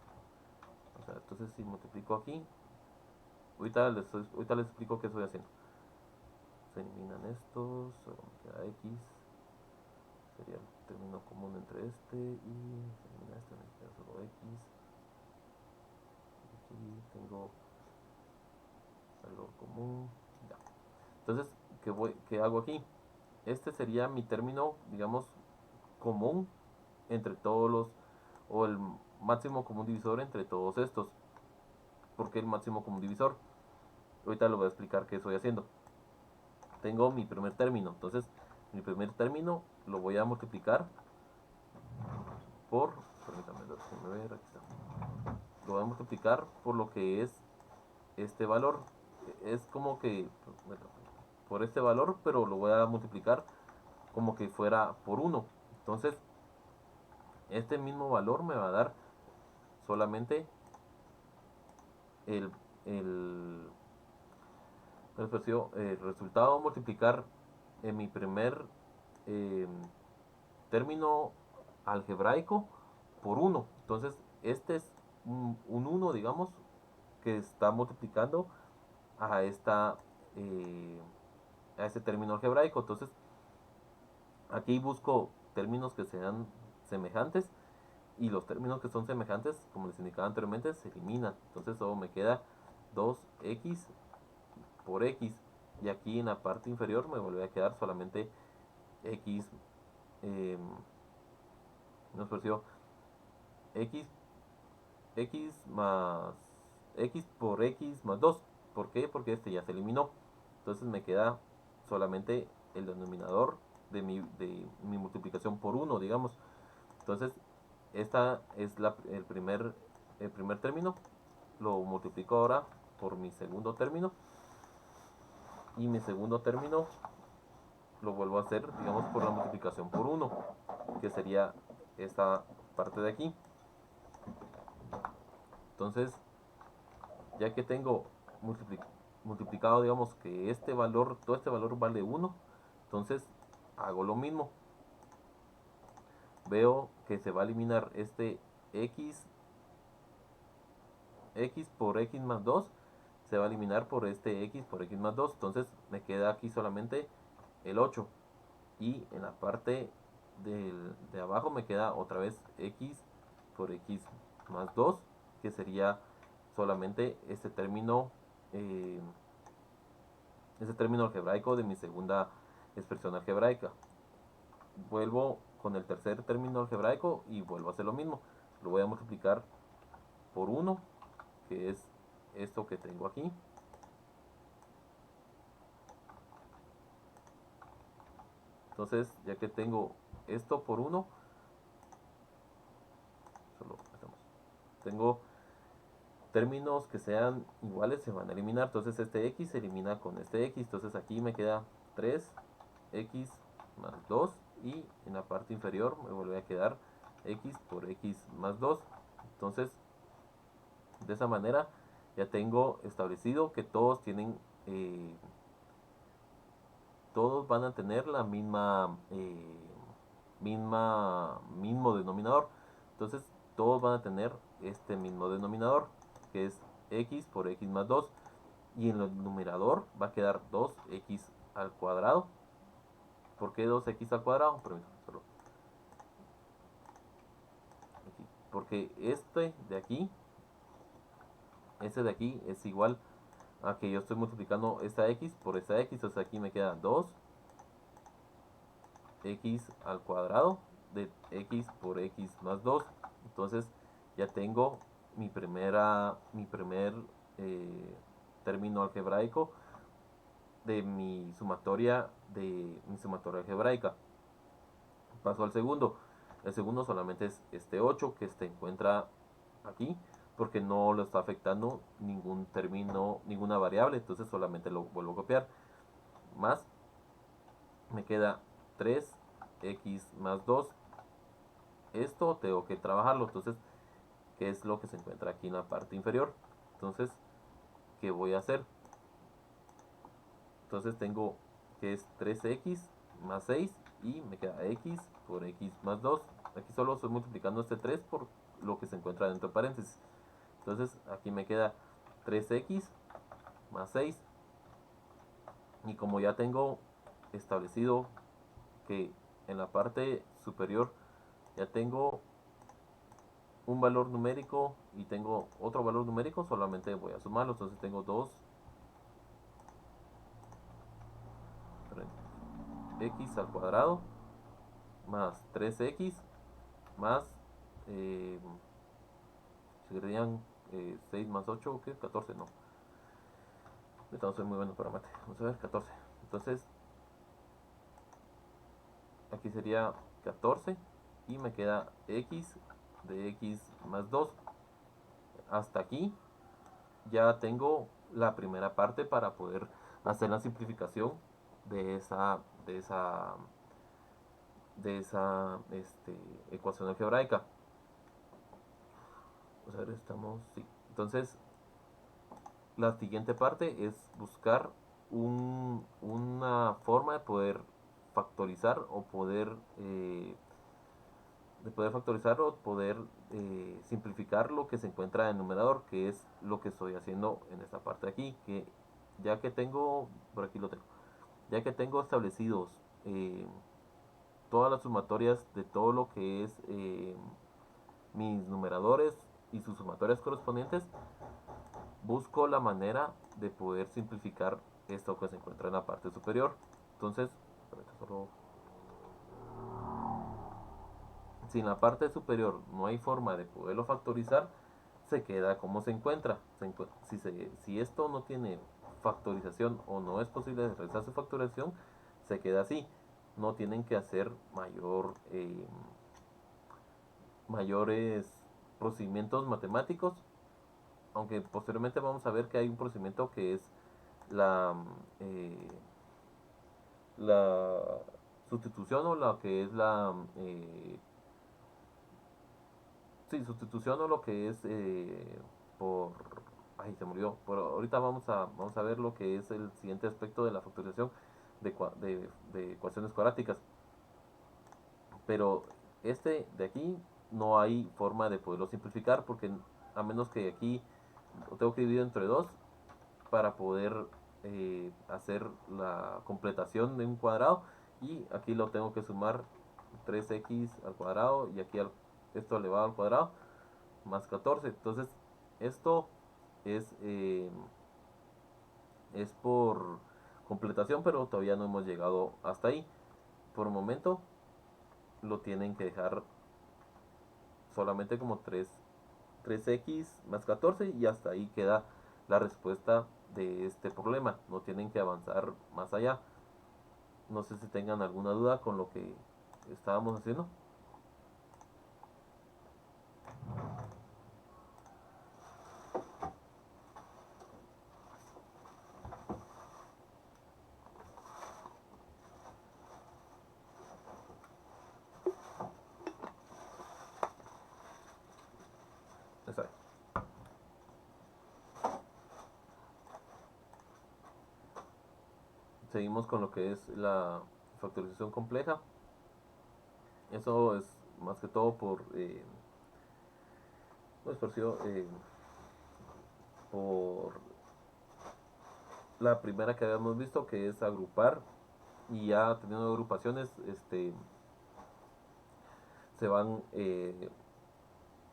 A: O sea, entonces si multiplico aquí, ahorita les explico qué estoy haciendo. Se eliminan estos, solo me queda x, sería el término común entre este y se elimina este, me queda solo x. Aquí tengo valor común, ya. Entonces, ¿qué hago aquí? Este sería mi término, digamos, común entre todos los, o el máximo común divisor entre todos estos. ¿Por qué el máximo común divisor? Ahorita lo voy a explicar qué estoy haciendo. Tengo mi primer término, entonces mi primer término lo voy a multiplicar por, permítame, déjame ver, aquí está. Lo voy a multiplicar por lo que es este valor. Es como que, bueno, por este valor, pero lo voy a multiplicar como que fuera por 1. Entonces, este mismo valor me va a dar solamente el, el, el resultado multiplicar en mi primer eh, término algebraico por 1. Entonces, este es un 1, digamos, que está multiplicando a eh, a este término algebraico. Entonces, aquí busco términos que sean semejantes y los términos que son semejantes, como les indicaba anteriormente, se eliminan. Entonces, solo me queda 2x por x. Y aquí en la parte inferior me vuelve a quedar solamente x, nos pareció x, x más x por x más 2. ¿Por qué? Porque este ya se eliminó. Entonces me queda solamente el denominador de mi multiplicación por 1, digamos. Entonces, esta es el primer término. Lo multiplico ahora por mi segundo término. Y mi segundo término lo vuelvo a hacer, digamos, por la multiplicación por 1, que sería esta parte de aquí. Entonces, ya que tengo multiplicado, digamos, que este valor, todo este valor vale 1, entonces hago lo mismo. Veo que se va a eliminar este x por x más 2, se va a eliminar por este x por x más 2, entonces me queda aquí solamente el 8. Y en la parte de abajo me queda otra vez x por x más 2, que sería solamente eh, este término algebraico de mi segunda expresión algebraica. Vuelvo con el tercer término algebraico y vuelvo a hacer lo mismo. Lo voy a multiplicar por 1, que es esto que tengo aquí. Entonces, ya que tengo esto por 1, solo hacemos. Tengo términos que sean iguales, se van a eliminar. Entonces, este x se elimina con este x. Entonces, aquí me queda 3x más 2. Y en la parte inferior me vuelve a quedar x por x más 2. Entonces, de esa manera ya tengo establecido que todos van a tener la mismo denominador. Entonces, todos van a tener este mismo denominador, que es x por x más 2. Y en el numerador va a quedar 2x al cuadrado. ¿Por qué 2x al cuadrado? Solo aquí. Porque este de aquí es igual a que yo estoy multiplicando esta x por esta x. Entonces aquí me queda 2x al cuadrado de x por x más 2. Entonces ya tengo mi primer término algebraico de mi sumatoria algebraica. Paso al segundo. El segundo solamente es este 8 que se encuentra aquí, porque no lo está afectando ningún término, ninguna variable, entonces solamente lo vuelvo a copiar. Más, me queda 3x más 2. Esto tengo que trabajarlo, entonces, ¿qué es lo que se encuentra aquí en la parte inferior? Entonces, ¿qué voy a hacer? Entonces tengo que es 3x más 6 y me queda x por x más 2. Aquí solo estoy multiplicando este 3 por lo que se encuentra dentro de paréntesis. Entonces aquí me queda 3x más 6. Y como ya tengo establecido que en la parte superior ya tengo un valor numérico y tengo otro valor numérico, solamente voy a sumarlo. Entonces tengo 2x al cuadrado más 3x más serían 6 más 8, ¿qué? 14, no. No soy muy bueno para mate. Vamos a ver, 14. Entonces, aquí sería 14 y me queda x de x más 2. Hasta aquí ya tengo la primera parte para poder hacer la simplificación de esa ecuación algebraica. Vamos a ver, estamos, sí. Entonces, la siguiente parte es buscar una forma de poder factorizar o poder simplificar lo que se encuentra en el numerador, que es lo que estoy haciendo en esta parte de aquí, que ya que tengo, por aquí lo tengo, ya que tengo establecidos eh, todas las sumatorias de todo lo que es mis numeradores y sus sumatorias correspondientes, busco la manera de poder simplificar esto que se encuentra en la parte superior. Entonces, solo, si en la parte superior no hay forma de poderlo factorizar, se queda como se encuentra. Si esto no tiene factorización o no es posible realizar su factorización, se queda así. No tienen que hacer mayores procedimientos matemáticos, aunque posteriormente vamos a ver que hay un procedimiento que es la, eh, la sustitución o lo que es sí, sustitución o lo que es por ay, se murió, pero ahorita vamos a ver lo que es el siguiente aspecto de la factorización de ecuaciones cuadráticas. Pero este de aquí no hay forma de poderlo simplificar, porque a menos que aquí lo tengo que dividir entre dos para poder hacer la completación de un cuadrado, y aquí lo tengo que sumar 3x al cuadrado y aquí esto elevado al cuadrado más 14. Entonces esto es es por completación, pero todavía no hemos llegado hasta ahí. Por el momento lo tienen que dejar solamente como 3x más 14 y hasta ahí queda la respuesta de este problema. No tienen que avanzar más allá. No sé si tengan alguna duda con lo que estábamos haciendo. Exacto. Seguimos con lo que es la factorización compleja. Eso es más que todo pues por la primera que habíamos visto, que es agrupar, y ya teniendo agrupaciones se van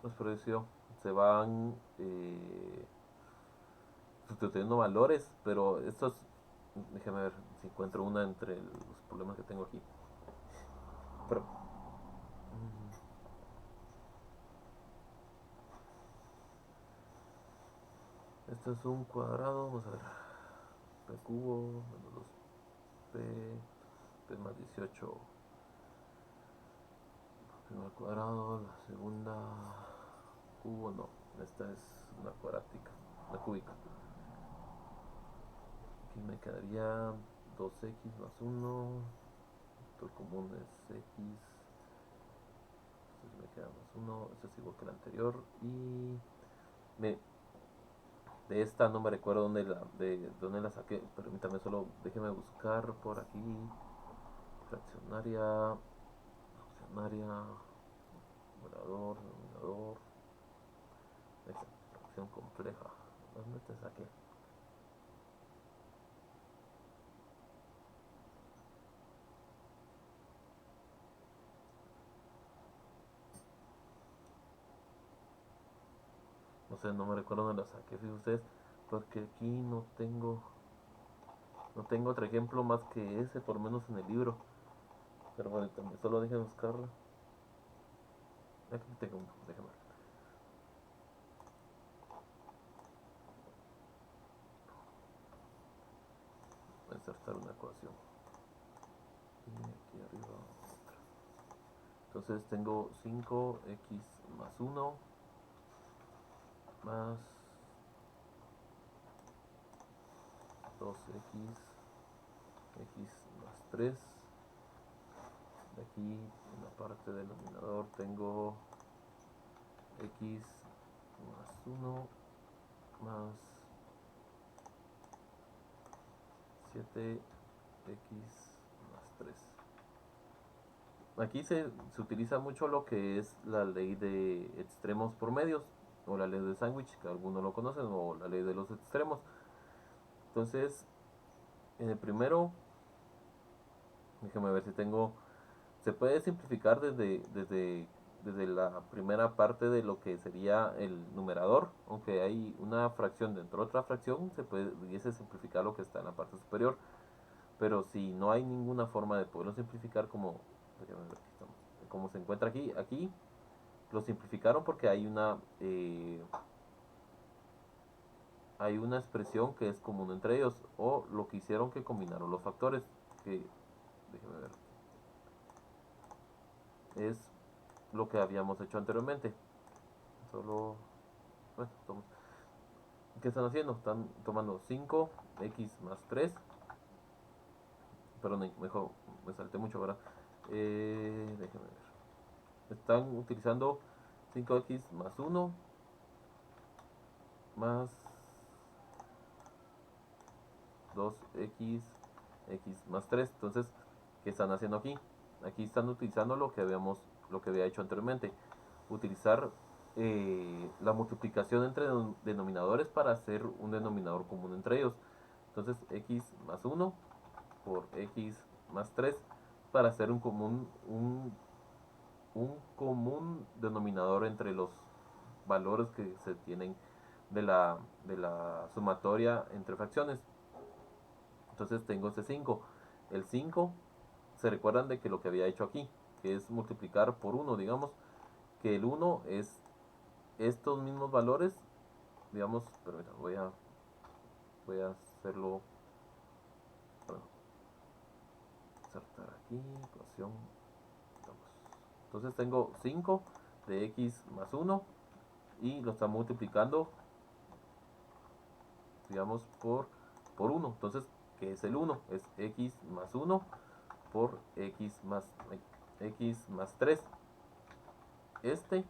A: pues por eso se van sustituyendo valores, pero estos, déjame ver si encuentro una entre los problemas que tengo aquí. Pero, esto es un cuadrado, vamos a ver. p cubo menos 2p, p más 18 al cuadrado, la segunda cubo, no, esta es una cuadrática, una cúbica. Aquí me quedaría 2x más 1, el común es x, entonces me queda más 1, esto es igual que el anterior, y de esta no me recuerdo de dónde la saqué, permítame solo, déjeme buscar por aquí, fraccionaria, numerador, denominador, fracción compleja, ¿dónde te saqué? No sé, no me recuerdo dónde la saqué, fíjense ustedes, porque aquí no tengo otro ejemplo más que ese, por lo menos en el libro. Pero bueno, también solo déjenme buscarla. Aquí tengo uno, déjenme ver. Voy a insertar una ecuación. Y aquí arriba otra. Entonces tengo 5x más 1 más 2x, x más 3. De aquí en la parte del denominador tengo x más 1 más 7x más 3. Aquí se utiliza mucho lo que es la ley de extremos por medios, o la ley de sándwich, que algunos lo conocen, o la ley de los extremos. Entonces, en el primero, déjame ver si tengo, se puede simplificar desde la primera parte de lo que sería el numerador, aunque hay una fracción dentro de otra fracción, se pudiese simplificar lo que está en la parte superior. Pero si no hay ninguna forma de poderlo simplificar como, como se encuentra aquí lo simplificaron porque hay una expresión que es común entre ellos, o lo que hicieron que combinaron los factores, que, déjeme ver, es lo que habíamos hecho anteriormente. Solo, bueno, ¿qué están haciendo? Están tomando 5x más 3, perdón, mejor, me salté mucho, ¿verdad? Déjenme ver. Están utilizando 5x más 1 más 2x x más 3. Entonces, ¿qué están haciendo aquí? Aquí están utilizando lo que había hecho anteriormente. Utilizar la multiplicación entre denominadores para hacer un denominador común entre ellos. Entonces, x más 1 por x más 3 para hacer un común denominador entre los valores que se tienen de la sumatoria entre fracciones. Entonces tengo ese 5. El 5, se recuerdan de que lo que había hecho aquí, que es multiplicar por 1, digamos, que el 1 es estos mismos valores, digamos, permítanme, voy a hacerlo, bueno, insertar aquí, ecuación, entonces tengo 5 de x más 1 y lo está multiplicando, digamos, por 1. Entonces, ¿qué es el 1? Es x más 1 por x más 3. Este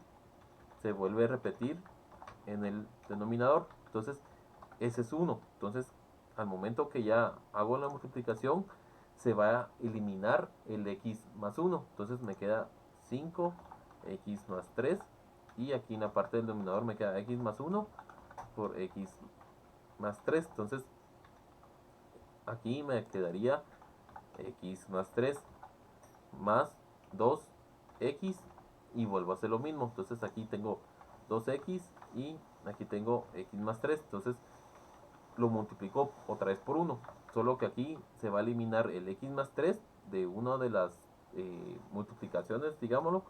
A: se vuelve a repetir en el denominador. Entonces, ese es 1. Entonces, al momento que ya hago la multiplicación, se va a eliminar el x más 1. Entonces, me queda 5x más 3. Y aquí en la parte del denominador me queda x más 1 por x más 3. Entonces, aquí me quedaría x más 3 más 2x y vuelvo a hacer lo mismo. Entonces aquí tengo 2x y aquí tengo x más 3. Entonces lo multiplico otra vez por 1. Solo que aquí se va a eliminar el x más 3 de una de las multiplicaciones, digámoslo.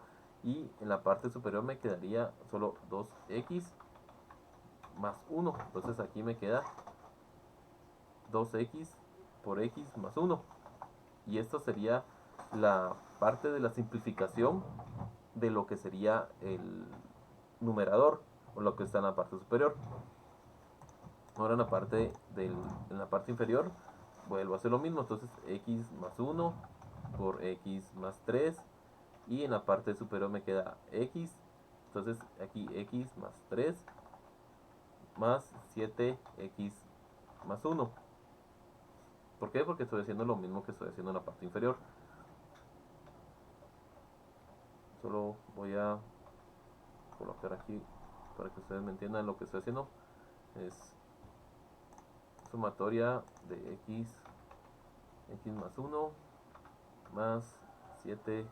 A: Y en la parte superior me quedaría solo 2x más 1. Entonces aquí me queda 2x por x más 1. Y esto sería la parte de la simplificación de lo que sería el numerador, o lo que está en la parte superior. Ahora en la parte inferior vuelvo a hacer lo mismo, entonces x más 1 por x más 3, y en la parte superior me queda x, entonces aquí x más 3 más 7x más 1. ¿Por qué? Porque estoy haciendo lo mismo que estoy haciendo en la parte inferior. Solo voy a colocar aquí para que ustedes me entiendan lo que estoy haciendo. Es sumatoria de x más 1 más 7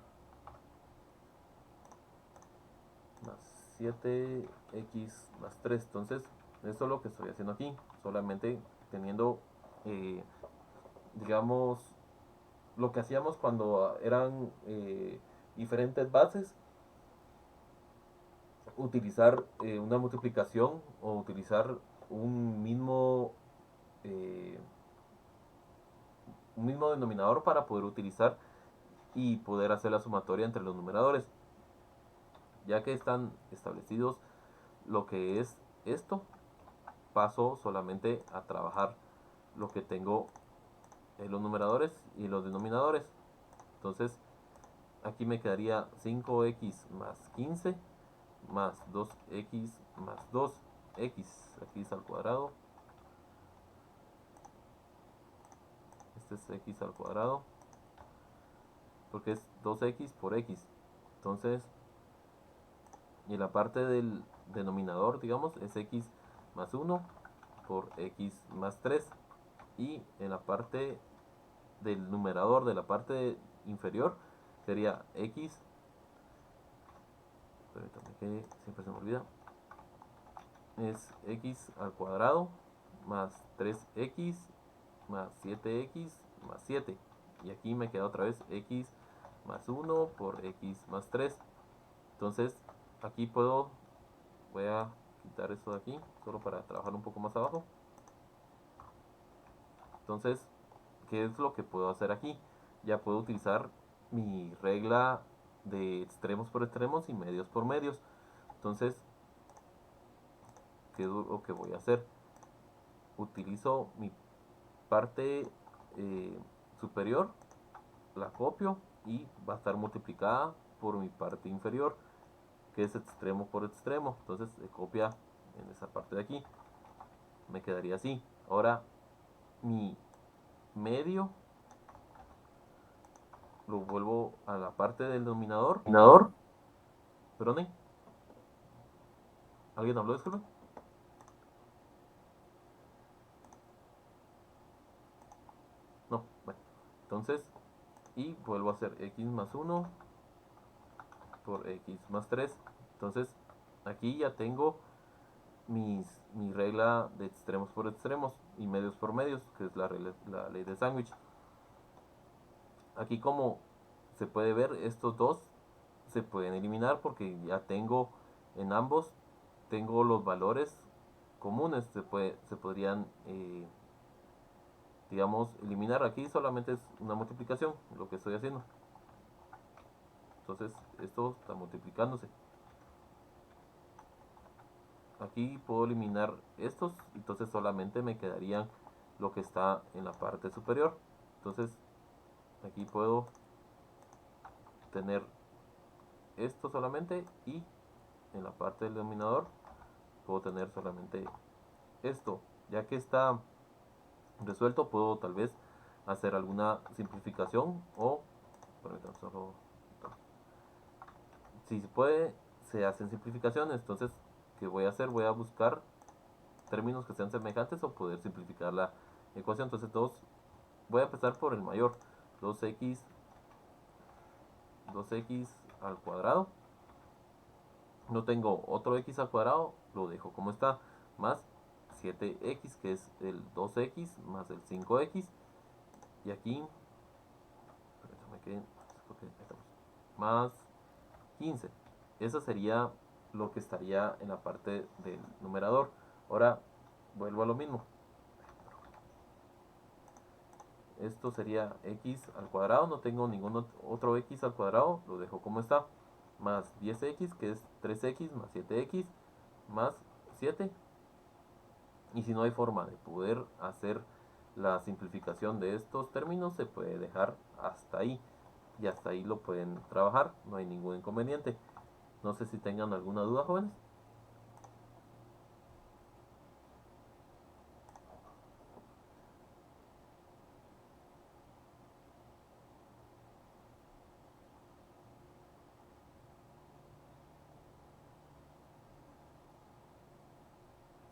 A: 7x más 3. Entonces, esto es lo que estoy haciendo aquí, solamente teniendo, digamos, lo que hacíamos cuando eran diferentes bases, utilizar una multiplicación o utilizar un mismo, eh, un mismo denominador para poder utilizar y poder hacer la sumatoria entre los numeradores. Ya que están establecidos lo que es esto, paso solamente a trabajar lo que tengo en los numeradores y los denominadores. Entonces aquí me quedaría 5x más 15 más 2x más 2x, x al cuadrado, este es x al cuadrado, porque es 2x por x. Entonces, y la parte del denominador, digamos, es x más 1 por x más 3, y en la parte del numerador de la parte inferior sería x, permítame que siempre se me olvida, es x al cuadrado más 3x más 7x más 7, y aquí me queda otra vez x más 1 por x más 3. Entonces aquí voy a quitar esto de aquí solo para trabajar un poco más abajo. Entonces, ¿qué es lo que puedo hacer aquí? Ya puedo utilizar mi regla de extremos por extremos y medios por medios. Entonces, ¿qué es lo que voy a hacer? Utilizo mi parte superior, la copio y va a estar multiplicada por mi parte inferior, que es extremo por extremo. Entonces se copia en esa parte de aquí, me quedaría así. Ahora mi medio lo vuelvo a la parte del denominador. Perdone, ¿alguien habló? Disculpe. No, bueno. Entonces, y vuelvo a hacer x más 1 por x más 3. Entonces, aquí ya tengo mi regla de extremos por extremos y medios por medios, que es la ley de sándwich. Aquí, como se puede ver, estos dos se pueden eliminar porque ya tengo en ambos, tengo los valores comunes, se podrían, digamos, eliminar. Aquí solamente es una multiplicación lo que estoy haciendo. Entonces esto está multiplicándose. Aquí puedo eliminar estos, entonces solamente me quedaría lo que está en la parte superior. Entonces aquí puedo tener esto solamente, y en la parte del denominador puedo tener solamente esto. Ya que está resuelto, puedo tal vez hacer alguna simplificación, o permítanme solo, si se puede, se hacen simplificaciones. Entonces, ¿qué voy a hacer? Voy a buscar términos que sean semejantes o poder simplificar la ecuación. Entonces, voy a empezar por el mayor, 2x al cuadrado. No tengo otro x al cuadrado, lo dejo como está, más 7x, que es el 2x más el 5x, y aquí más 15. Eso sería lo que estaría en la parte del numerador. Ahora vuelvo a lo mismo. esto sería x al cuadrado, no tengo ningún otro x al cuadrado, lo dejo como está, más 10x, que es 3x, más 7x, más 7. Y si no hay forma de poder hacer la simplificación de estos términos, se puede dejar hasta ahí. Y hasta ahí lo pueden trabajar, no hay ningún inconveniente. No sé si tengan alguna duda, jóvenes.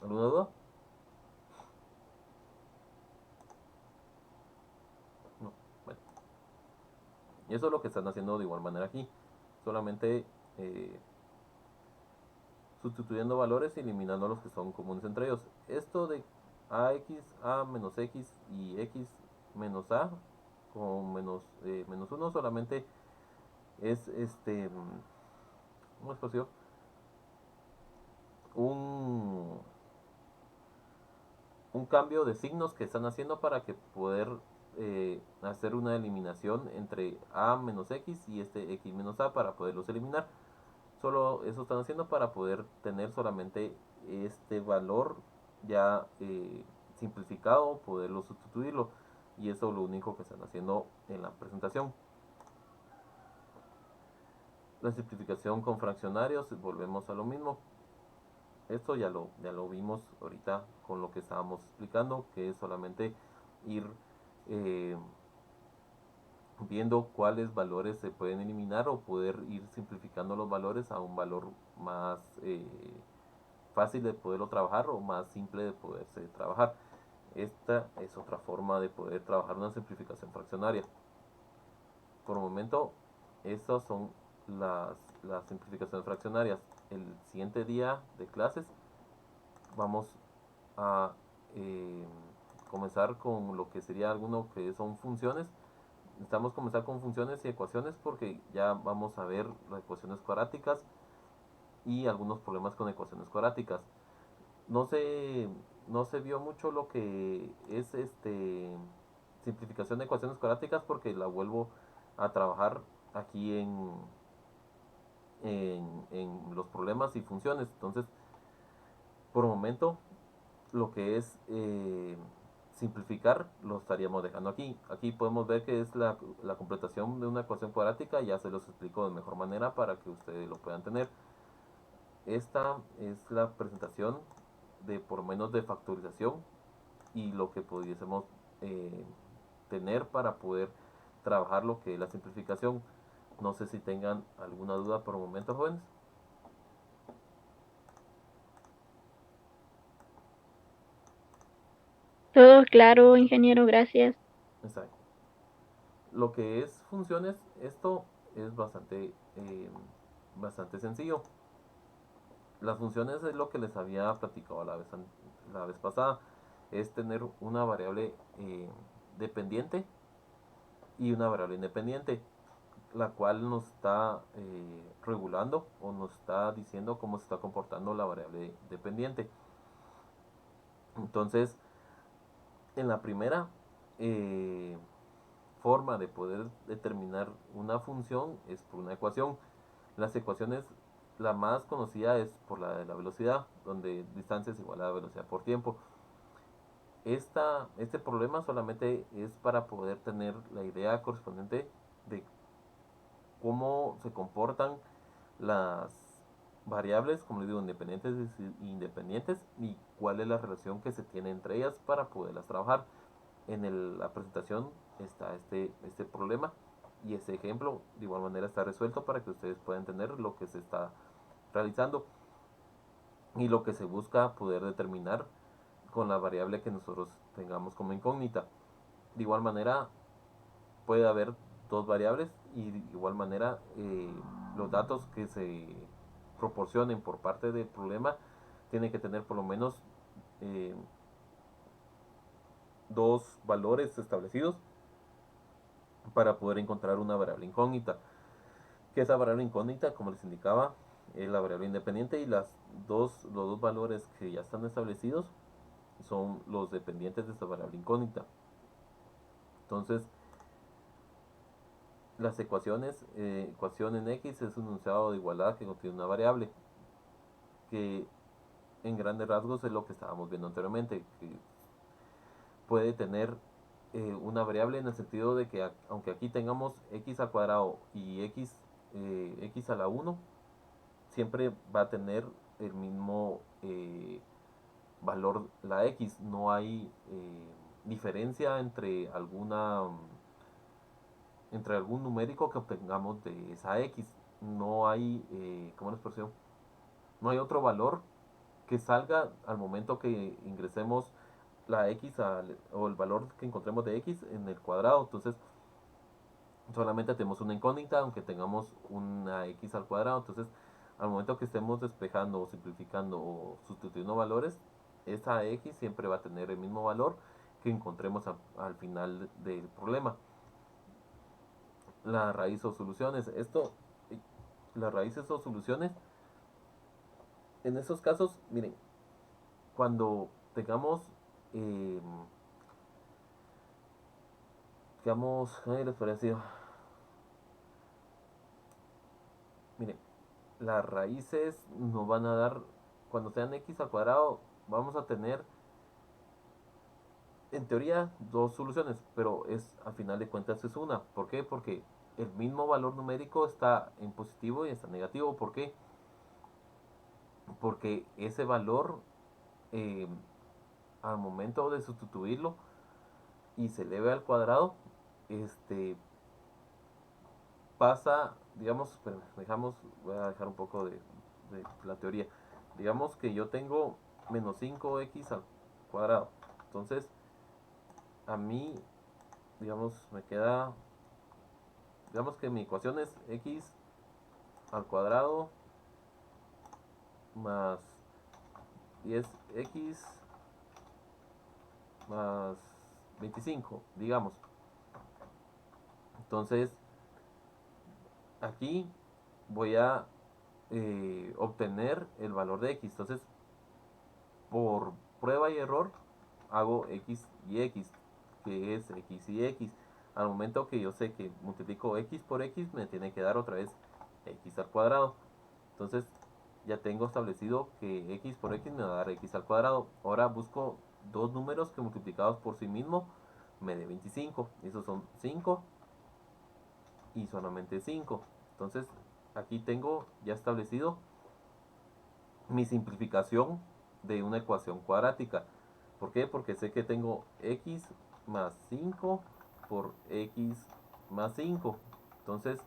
A: ¿Alguna duda? No. Bueno, y eso es lo que están haciendo de igual manera aquí. Solamente eh, sustituyendo valores y eliminando los que son comunes entre ellos. Esto de ax, a menos x y x menos a con menos 1 solamente es ¿cómo es posible? Un, un cambio de signos que están haciendo para que poder hacer una eliminación entre a menos x y este x menos a para poderlos eliminar. Solo eso están haciendo para poder tener solamente este valor ya simplificado, poderlo sustituirlo. Y eso es lo único que están haciendo en la presentación. La simplificación con fraccionarios, volvemos a lo mismo. Esto ya lo vimos ahorita con lo que estábamos explicando, que es solamente ir eh, viendo cuáles valores se pueden eliminar o poder ir simplificando los valores a un valor más fácil de poderlo trabajar o más simple de poderse trabajar. Esta es otra forma de poder trabajar una simplificación fraccionaria. Por el momento, estas son las simplificaciones fraccionarias. El siguiente día de clases vamos a eh, comenzar con lo que sería alguno que son funciones. Necesitamos comenzar con funciones y ecuaciones porque ya vamos a ver las ecuaciones cuadráticas y algunos problemas con ecuaciones cuadráticas. No se, no se vio mucho lo que es simplificación de ecuaciones cuadráticas porque la vuelvo a trabajar aquí en los problemas y funciones. Entonces, por el momento, lo que es simplificar lo estaríamos dejando aquí. Aquí podemos ver que es la completación de una ecuación cuadrática. Ya se los explico de mejor manera para que ustedes lo puedan tener. Esta es la presentación de por menos de factorización y lo que pudiésemos eh, tener para poder trabajar lo que es la simplificación. No sé si tengan alguna duda por el momento, jóvenes.
B: Todo claro, ingeniero, gracias.
A: Exacto. Lo que es funciones, esto es bastante sencillo. Las funciones es lo que les había platicado la vez pasada. Es tener una variable dependiente y una variable independiente, la cual nos está regulando o nos está diciendo cómo se está comportando la variable dependiente. Entonces, en la primera eh, forma de poder determinar una función es por una ecuación. Las ecuaciones, la más conocida es por la de la velocidad, donde distancia es igual a velocidad por tiempo. Este problema solamente es para poder tener la idea correspondiente de cómo se comportan las variables, como les digo, independientes e independientes, y cuál es la relación que se tiene entre ellas para poderlas trabajar. La presentación está este problema y ese ejemplo de igual manera está resuelto para que ustedes puedan entender lo que se está realizando y lo que se busca poder determinar con la variable que nosotros tengamos como incógnita. De igual manera puede haber dos variables y de igual manera los datos que se proporcionen por parte del problema tienen que tener por lo menos eh, dos valores establecidos para poder encontrar una variable incógnita. Que esa variable incógnita, como les indicaba, es la variable independiente y los dos valores que ya están establecidos son los dependientes de esta variable incógnita. Entonces, las ecuaciones, ecuación en X es un enunciado de igualdad que contiene una variable, que en grandes rasgos es lo que estábamos viendo anteriormente, que puede tener una variable en el sentido de que aunque aquí tengamos x al cuadrado y x a la 1, siempre va a tener el mismo valor la x. No hay diferencia entre algún numérico que obtengamos de esa x. No hay, ¿cómo la expresión? No hay otro valor que salga al momento que ingresemos la x o el valor que encontremos de x en el cuadrado. Entonces solamente tenemos una incógnita aunque tengamos una x al cuadrado. Entonces al momento que estemos despejando o simplificando o sustituyendo valores, esa x siempre va a tener el mismo valor que encontremos al final del problema. La raíz o soluciones. Las raíces o soluciones, en esos casos, miren, cuando tengamos eh, digamos, ay, les pareció. Miren, las raíces nos van a dar, cuando sean x al cuadrado, vamos a tener, en teoría, dos soluciones, pero al final de cuentas es una. ¿Por qué? Porque el mismo valor numérico está en positivo y está en negativo. ¿Por qué? Porque ese valor, eh, al momento de sustituirlo y se eleve al cuadrado, pasa, digamos, voy a dejar un poco de la teoría. Digamos que yo tengo menos 5x al cuadrado. Entonces, a mí, digamos, me queda, digamos que mi ecuación es x al cuadrado más 10x más 25, digamos. Entonces, aquí voy a obtener el valor de x. Entonces, por prueba y error, hago x y x, que es x y x. Al momento que yo sé que multiplico x por x, me tiene que dar otra vez x al cuadrado. Entonces, ya tengo establecido que x por x me va a dar x al cuadrado. Ahora busco dos números que multiplicados por sí mismo me dé 25. Esos son 5 y solamente 5. Entonces, aquí tengo ya establecido mi simplificación de una ecuación cuadrática. ¿Por qué? Porque sé que tengo x más 5 por x más 5. Entonces,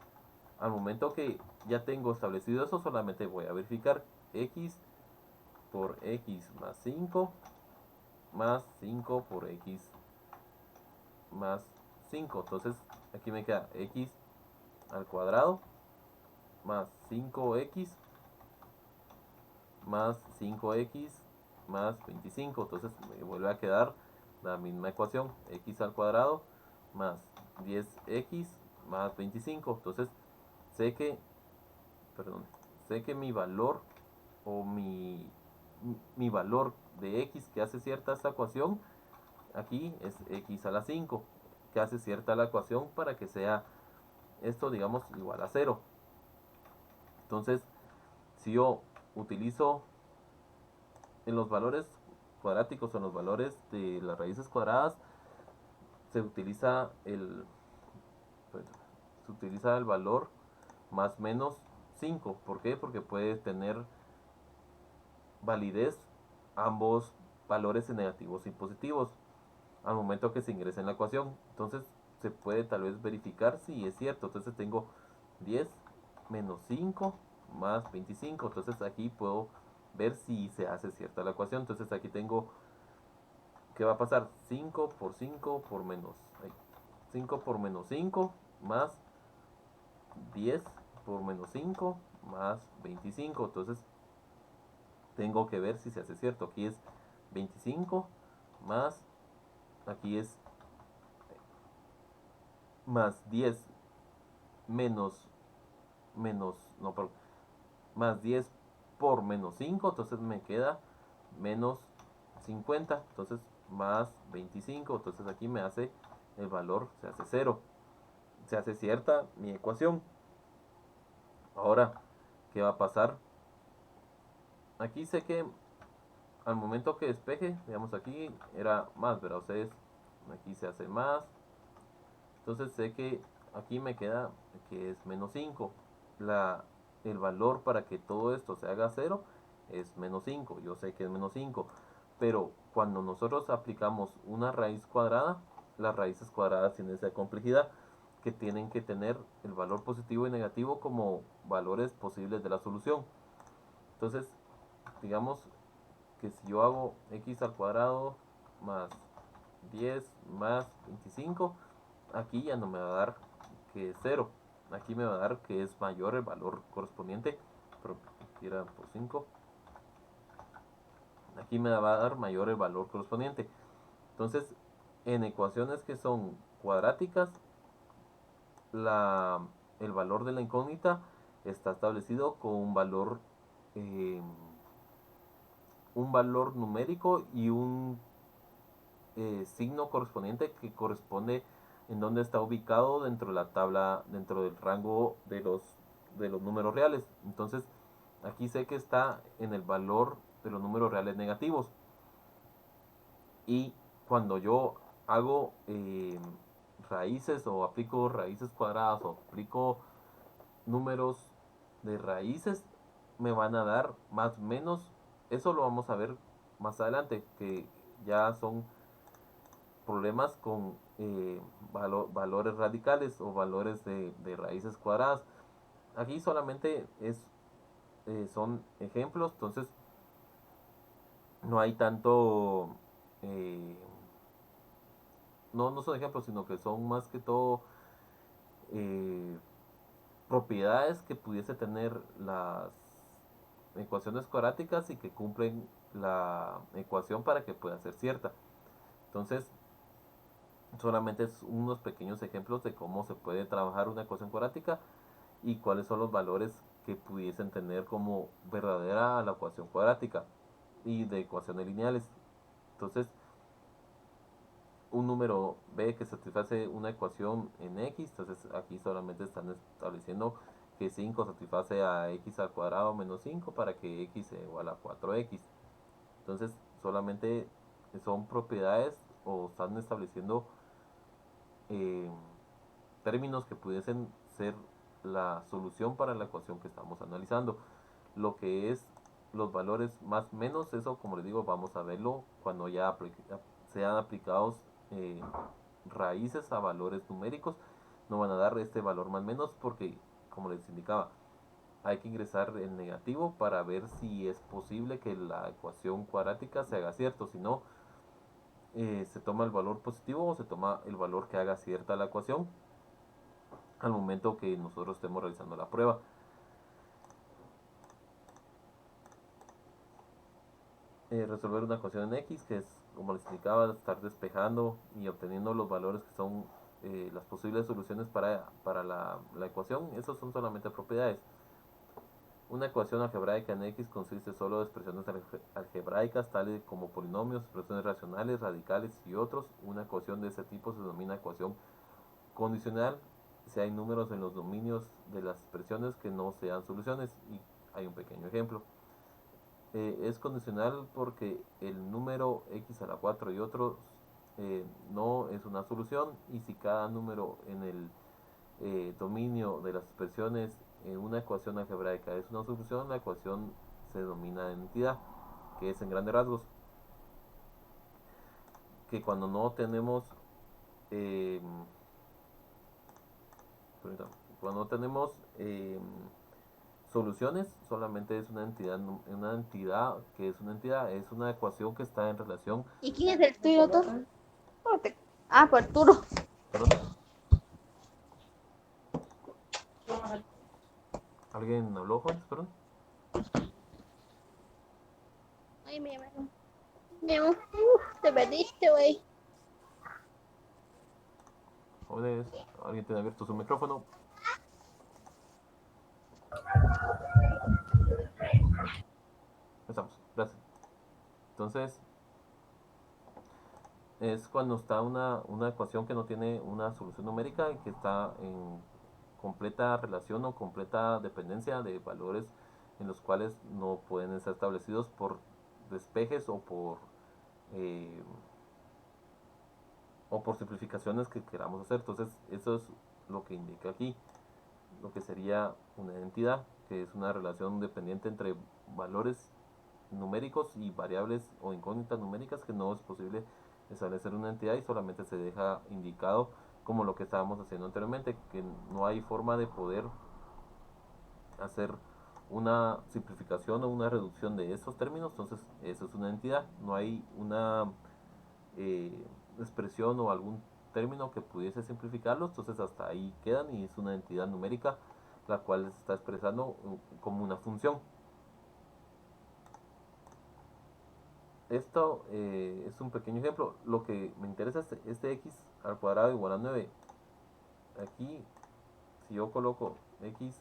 A: al momento que ya tengo establecido eso, solamente voy a verificar x por x más 5 más 5 por x más 5. Entonces, aquí me queda x al cuadrado más 5x más 5x más 25. Entonces me vuelve a quedar la misma ecuación, x al cuadrado más 10x más 25. Entonces sé que, perdón, sé que mi valor o mi valor de x que hace cierta esta ecuación aquí es x a la 5, que hace cierta la ecuación para que sea esto, digamos, igual a 0. Entonces, si yo utilizo en los valores cuadráticos o en los valores de las raíces cuadradas, se utiliza el valor más menos 5. ¿Por qué? Porque puede tener validez ambos valores en negativos y positivos al momento que se ingresa en la ecuación. Entonces se puede tal vez verificar si es cierto. Entonces tengo 10 menos 5 más 25. Entonces aquí puedo ver si se hace cierta la ecuación. Entonces aquí tengo, ¿qué va a pasar? 5 por 5 por menos 5 por menos 5 más 10 por menos 5 más 25. Entonces tengo que ver si se hace cierto. Aquí es 25 más, aquí es más 10 menos, no, más 10 por menos 5. Entonces me queda menos 50. Entonces más 25. Entonces aquí me hace el valor se hace 0. Se hace cierta mi ecuación. Ahora, ¿qué va a pasar? Aquí sé que al momento que despeje, digamos aquí era más, ¿verdad? Ustedes, aquí se hace más. Entonces sé que aquí me queda que es menos 5. El valor para que todo esto se haga 0 es menos 5. Yo sé que es menos 5. Pero cuando nosotros aplicamos una raíz cuadrada, las raíces cuadradas tienen esa complejidad que tienen que tener el valor positivo y negativo como valores posibles de la solución. Entonces, digamos que si yo hago x al cuadrado más 10 más 25, aquí ya no me va a dar que es 0. Aquí me va a dar que es mayor el valor correspondiente, pero aquí era por 5. Aquí me va a dar mayor el valor correspondiente. Entonces, en ecuaciones que son cuadráticas, la, el valor de la incógnita está establecido con eh, un valor numérico y un signo correspondiente que corresponde en donde está ubicado dentro de la tabla, dentro del rango de los números reales. Entonces, aquí sé que está en el valor de los números reales negativos. Y cuando yo hago raíces o aplico raíces cuadradas o aplico números de raíces, me van a dar más o menos. Eso lo vamos a ver más adelante, que ya son problemas con valores radicales o valores de raíces cuadradas. Aquí solamente son ejemplos, entonces no hay tanto... eh, no son ejemplos, sino que son más que todo eh, propiedades que pudiese tener las ecuaciones cuadráticas y que cumplen la ecuación para que pueda ser cierta. Entonces, solamente es unos pequeños ejemplos de cómo se puede trabajar una ecuación cuadrática y cuáles son los valores que pudiesen tener como verdadera la ecuación cuadrática y de ecuaciones lineales. Entonces, un número b que satisface una ecuación en x, entonces aquí solamente están estableciendo que 5 satisface a x al cuadrado menos 5 para que x sea igual a 4x. Entonces, solamente son propiedades o están estableciendo eh, términos que pudiesen ser la solución para la ecuación que estamos analizando. Lo que es los valores más menos, eso como les digo, vamos a verlo cuando ya sean aplicados raíces a valores numéricos. No van a dar este valor más menos porque, como les indicaba, hay que ingresar el negativo para ver si es posible que la ecuación cuadrática se haga cierto. Si no, se toma el valor positivo o se toma el valor que haga cierta la ecuación al momento que nosotros estemos realizando la prueba. Resolver una ecuación en X, que es, como les indicaba, estar despejando y obteniendo los valores que son las posibles soluciones para la ecuación. Esos son solamente propiedades. Una ecuación algebraica en X consiste solo de expresiones algebraicas tales como polinomios, expresiones racionales, radicales y otros. Una ecuación de ese tipo se denomina ecuación condicional si hay números en los dominios de las expresiones que no sean soluciones. Y hay un pequeño ejemplo. Es condicional porque el número x a la 4 y otros no es una solución, y si cada número en el dominio de las expresiones en una ecuación algebraica es una solución, la ecuación se denomina entidad, que es en grandes rasgos que cuando no tenemos eh, cuando no tenemos soluciones, solamente es una entidad que es una entidad, es una ecuación que está en relación.
C: ¿Y quién es el tuyo, tú? Ah, por Arturo.
A: ¿Perdón? ¿Alguien habló, Juan? Perdón.
C: Ay, me llamaron. Te perdiste, güey.
A: Jóvenes, ¿alguien tiene abierto su micrófono? Estamos, gracias. Entonces, es cuando está una ecuación que no tiene una solución numérica y que está en completa relación o completa dependencia de valores en los cuales no pueden estar establecidos por despejes eh, o por simplificaciones que queramos hacer. Entonces eso es lo que indica aquí, lo que sería una entidad, que es una relación dependiente entre valores numéricos y variables o incógnitas numéricas que no es posible establecer una entidad y solamente se deja indicado como lo que estábamos haciendo anteriormente, que no hay forma de poder hacer una simplificación o una reducción de esos términos. Entonces eso es una entidad, no hay una expresión o algún término que pudiese simplificarlos, entonces hasta ahí quedan y es una entidad numérica la cual se está expresando como una función. Esto es un pequeño ejemplo. Lo que me interesa es este x al cuadrado igual a 9. Aquí, si yo coloco x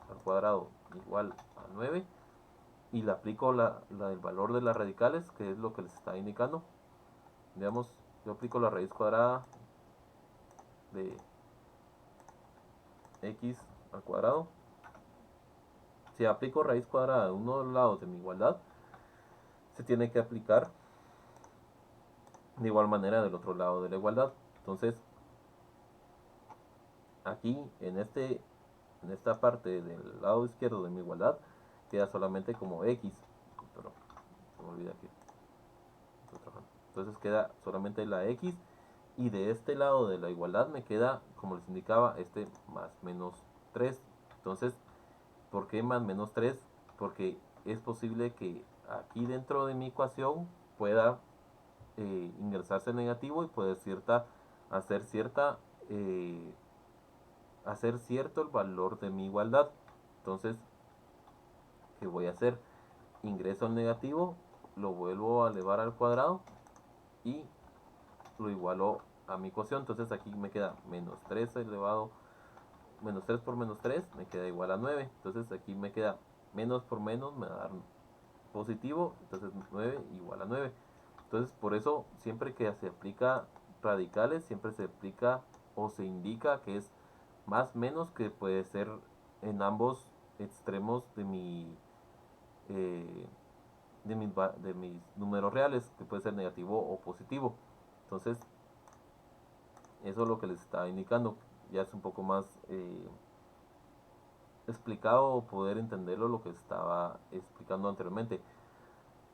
A: al cuadrado igual a 9 y le aplico el valor de las radicales, que es lo que les está indicando, digamos, yo aplico la raíz cuadrada de x al cuadrado. Si aplico raíz cuadrada de uno de los lados de mi igualdad, se tiene que aplicar de igual manera del otro lado de la igualdad. Entonces, aquí en esta parte del lado izquierdo de mi igualdad queda solamente como x, pero se me olvida aquí. Entonces queda solamente la x y de este lado de la igualdad me queda, como les indicaba, este más menos 3. Entonces, ¿por qué más menos 3? Porque es posible que aquí dentro de mi ecuación pueda ingresarse el negativo y puede hacer cierta hacer cierto el valor de mi igualdad. Entonces, ¿qué voy a hacer? Ingreso el negativo, lo vuelvo a elevar al cuadrado y lo igualo a mi ecuación. Entonces aquí me queda menos 3 elevado, menos 3 por menos 3 me queda igual a 9. Entonces aquí me queda menos por menos, me va a dar positivo, entonces 9 igual a 9. Entonces por eso siempre que se aplica radicales, siempre se aplica o se indica que es más menos, que puede ser en ambos extremos eh, de mis números reales, que puede ser negativo o positivo. Entonces eso es lo que les está indicando. Ya es un poco más explicado o poder entenderlo lo que estaba explicando anteriormente.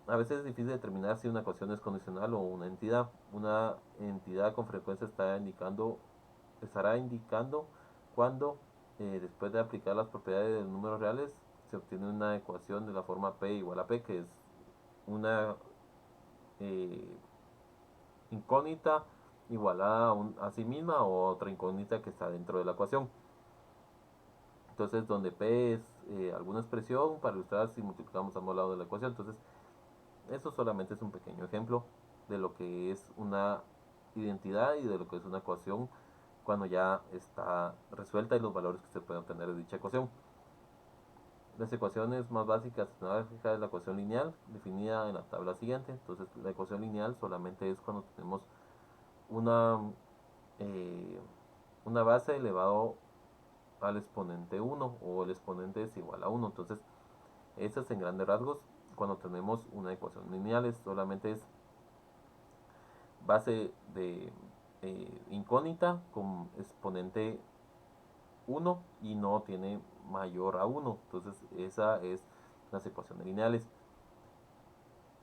A: A veces es difícil determinar si una ecuación es condicional o una entidad. Una entidad con frecuencia estará indicando cuando después de aplicar las propiedades de los números reales se obtiene una ecuación de la forma P igual a P, que es una eh, incógnita igualada a sí misma o otra incógnita que está dentro de la ecuación. Entonces, donde P es alguna expresión para ilustrar si multiplicamos ambos lados de la ecuación. Entonces, eso solamente es un pequeño ejemplo de lo que es una identidad y de lo que es una ecuación cuando ya está resuelta y los valores que se pueden obtener de dicha ecuación. Las ecuaciones más básicas de álgebra es la ecuación lineal, definida en la tabla siguiente. Entonces, la ecuación lineal solamente es cuando tenemos una, eh, una base elevado al exponente 1 o el exponente es igual a 1. Entonces, eso es en grandes rasgos cuando tenemos una ecuación lineal, solamente es base de incógnita con exponente 1 y no tiene mayor a 1. Entonces, esa es las ecuaciones lineales.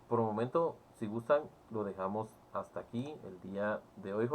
A: Por el momento, si gustan, lo dejamos hasta aquí el día de hoy.